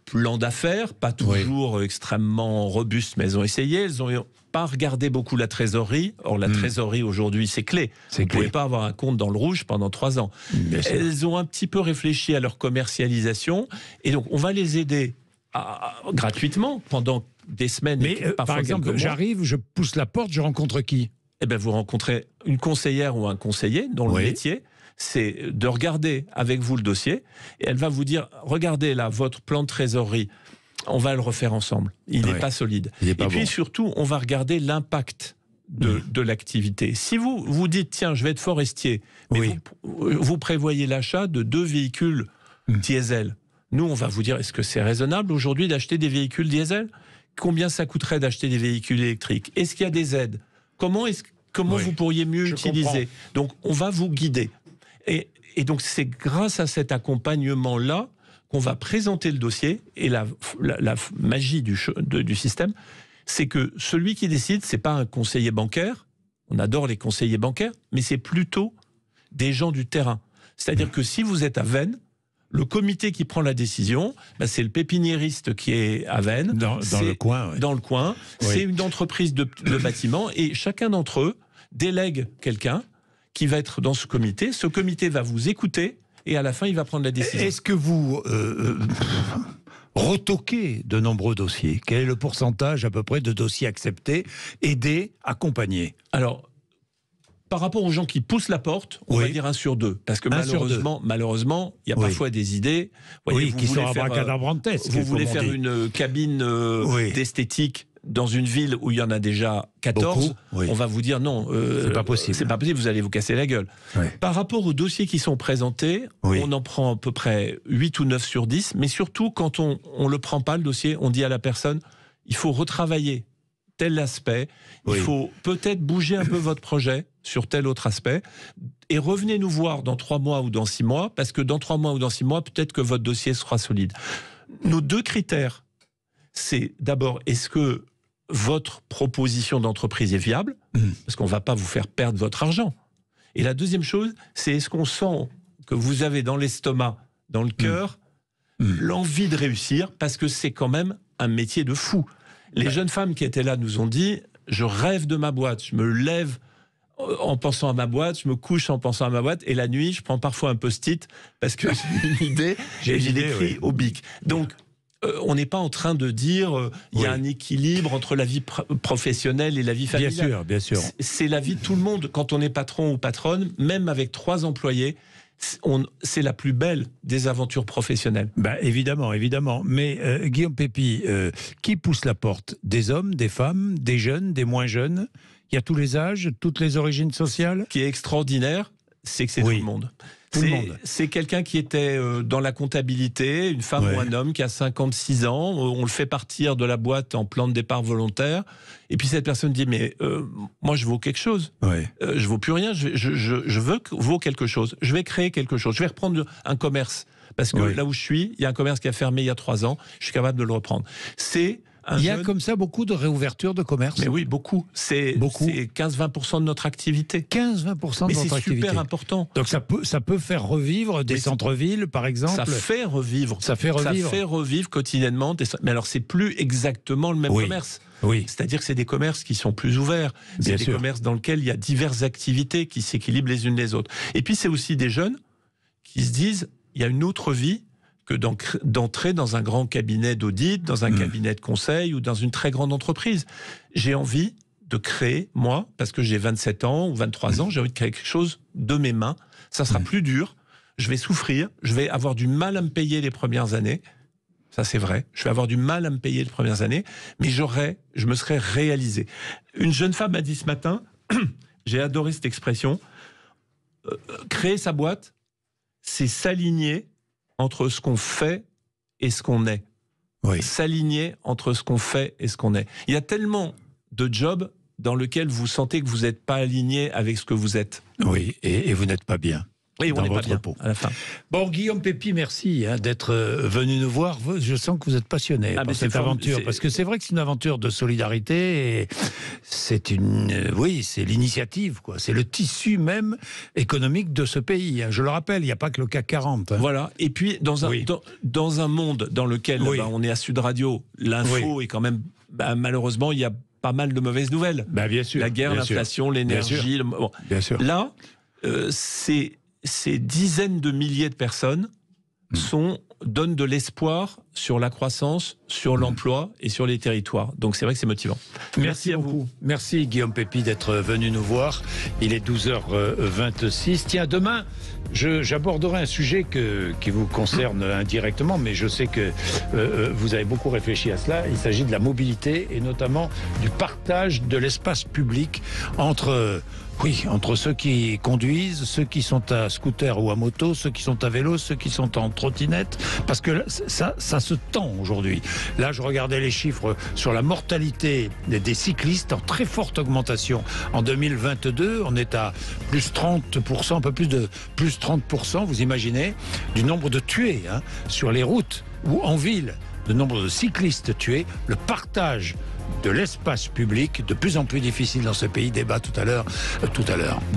plan d'affaires, pas toujours extrêmement robuste, mais elles ont essayé. Elles n'ont pas regardé beaucoup la trésorerie. Or, la trésorerie, aujourd'hui, c'est clé. Vous ne pouvez pas avoir un compte dans le rouge pendant 3 ans. Elles ont un petit peu réfléchi à leur commercialisation. Et donc, on va les aider gratuitement pendant des semaines. Mais par exemple, j'arrive, je pousse la porte, je rencontre qui? Eh bien, vous rencontrez une conseillère ou un conseiller dont le métier, c'est de regarder avec vous le dossier, et elle va vous dire, regardez là, votre plan de trésorerie, on va le refaire ensemble. Il n'est pas solide. Et puis surtout, on va regarder l'impact de l'activité. Si vous dites, tiens, je vais être forestier, mais vous prévoyez l'achat de 2 véhicules diesel, nous, on va vous dire, est-ce que c'est raisonnable aujourd'hui d'acheter des véhicules diesel? Combien ça coûterait d'acheter des véhicules électriques? Est-ce qu'il y a des aides? Comment vous pourriez mieux utiliser? Donc, on va vous guider. Et donc, c'est grâce à cet accompagnement-là qu'on va présenter le dossier. Et la magie du système, c'est que celui qui décide, c'est pas un conseiller bancaire. On adore les conseillers bancaires, mais c'est plutôt des gens du terrain. C'est-à-dire que si vous êtes à Veynes, le comité qui prend la décision, c'est le pépiniériste qui est à Veynes. Dans le coin. Dans le coin. C'est une entreprise de bâtiment et chacun d'entre eux délègue quelqu'un qui va être dans ce comité. Ce comité va vous écouter et à la fin, il va prendre la décision. Est-ce que vous retoquez de nombreux dossiers? Quel est le pourcentage à peu près de dossiers acceptés, aidés, accompagnés? Alors, par rapport aux gens qui poussent la porte, on va dire 1 sur 2. Parce que malheureusement, il y a parfois des idées. Voyez, qui sont abracadabrantesques. Vous voulez faire une cabine d'esthétique dans une ville où il y en a déjà 14, on va vous dire non, c'est pas possible. C'est pas possible, vous allez vous casser la gueule. Par rapport aux dossiers qui sont présentés, on en prend à peu près 8 ou 9 sur 10, mais surtout quand on le prend pas le dossier, on dit à la personne, il faut retravailler tel aspect, il faut peut-être bouger un peu votre projet sur tel autre aspect, et revenez nous voir dans 3 mois ou dans 6 mois, parce que dans 3 mois ou dans 6 mois, peut-être que votre dossier sera solide. Nos 2 critères, c'est d'abord, est-ce que votre proposition d'entreprise est viable, parce qu'on ne va pas vous faire perdre votre argent. Et la deuxième chose, c'est est-ce qu'on sent que vous avez dans l'estomac, dans le cœur, l'envie de réussir, parce que c'est quand même un métier de fou. Les jeunes femmes qui étaient là nous ont dit, je rêve de ma boîte, je me lève en pensant à ma boîte, je me couche en pensant à ma boîte, et la nuit, je prends parfois un post-it, parce que j'ai une idée, j'ai écrit au bic. Donc, on n'est pas en train de dire il y a un équilibre entre la vie professionnelle et la vie familiale. Bien sûr. C'est la vie de tout le monde. Quand on est patron ou patronne, même avec 3 employés, c'est la plus belle des aventures professionnelles. Évidemment. Mais Guillaume Pépi, qui pousse la porte? Des hommes, des femmes, des jeunes, des moins jeunes? Il y a tous les âges, toutes les origines sociales? Ce qui est extraordinaire, c'est que c'est tout le monde. C'est quelqu'un qui était dans la comptabilité, une femme ou un homme qui a 56 ans, on le fait partir de la boîte en plan de départ volontaire, et puis cette personne dit, mais moi je vaux quelque chose, je vaux plus rien, je vaux quelque chose, je vais créer quelque chose, je vais reprendre un commerce, parce que là où je suis, il y a un commerce qui a fermé il y a 3 ans, je suis capable de le reprendre. C'est Il y a comme ça beaucoup de réouvertures de commerce. Mais oui, beaucoup. C'est 15-20% de notre activité. 15-20% de notre activité. Mais c'est super important. Donc ça peut faire revivre des centres-villes, par exemple. Ça fait revivre. Ça fait revivre quotidiennement. Mais alors, c'est plus exactement le même commerce. Oui. C'est-à-dire que c'est des commerces qui sont plus ouverts. C'est des commerces dans lesquels il y a diverses activités qui s'équilibrent les unes les autres. Et puis, c'est aussi des jeunes qui se disent, il y a une autre vie que d'entrer dans un grand cabinet d'audit, dans un cabinet de conseil ou dans une très grande entreprise. J'ai envie de créer, moi, parce que j'ai 27 ans ou 23 ans, j'ai envie de créer quelque chose de mes mains. Ça sera plus dur, je vais souffrir, je vais avoir du mal à me payer les premières années. Ça, c'est vrai. Je vais avoir du mal à me payer les premières années, mais je me serais réalisé. Une jeune femme m'a dit ce matin, j'ai adoré cette expression, créer sa boîte, c'est s'aligner entre ce qu'on fait et ce qu'on est. Oui. S'aligner entre ce qu'on fait et ce qu'on est. Il y a tellement de jobs dans lesquels vous sentez que vous n'êtes pas aligné avec ce que vous êtes. Oui, et vous n'êtes pas bien. Et on n'est pas bien peau. à la fin. Bon, Guillaume Pépi, merci d'être venu nous voir. Je sens que vous êtes passionné par cette aventure, parce que c'est vrai que c'est une aventure de solidarité. Et c'est l'initiative, quoi. C'est le tissu même économique de ce pays. Je le rappelle, il n'y a pas que le CAC 40. Voilà. Et puis dans un monde dans lequel on est à Sud Radio, l'info est quand même malheureusement il y a pas mal de mauvaises nouvelles. Bien sûr. La guerre, l'inflation, l'énergie. Bien sûr. Là, ces dizaines de milliers de personnes donnent de l'espoir sur la croissance, sur l'emploi et sur les territoires. Donc c'est vrai que c'est motivant. Merci à vous. Merci Guillaume Pépi d'être venu nous voir. Il est 12h26. Tiens, demain, j'aborderai un sujet qui vous concerne indirectement, mais je sais que vous avez beaucoup réfléchi à cela. Il s'agit de la mobilité et notamment du partage de l'espace public entre ceux qui conduisent, ceux qui sont à scooter ou à moto, ceux qui sont à vélo, ceux qui sont en trottinette, parce que ça se tend aujourd'hui. Là, je regardais les chiffres sur la mortalité des cyclistes en très forte augmentation. En 2022, on est à plus 30%, un peu plus de plus 30%, vous imaginez, du nombre de tués sur les routes ou en ville, le nombre de cyclistes tués, le partage de l'espace public, de plus en plus difficile dans ce pays. Débat tout à l'heure.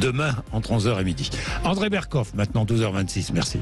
Demain, entre 11h et midi. André Berkoff, maintenant 12h26. Merci.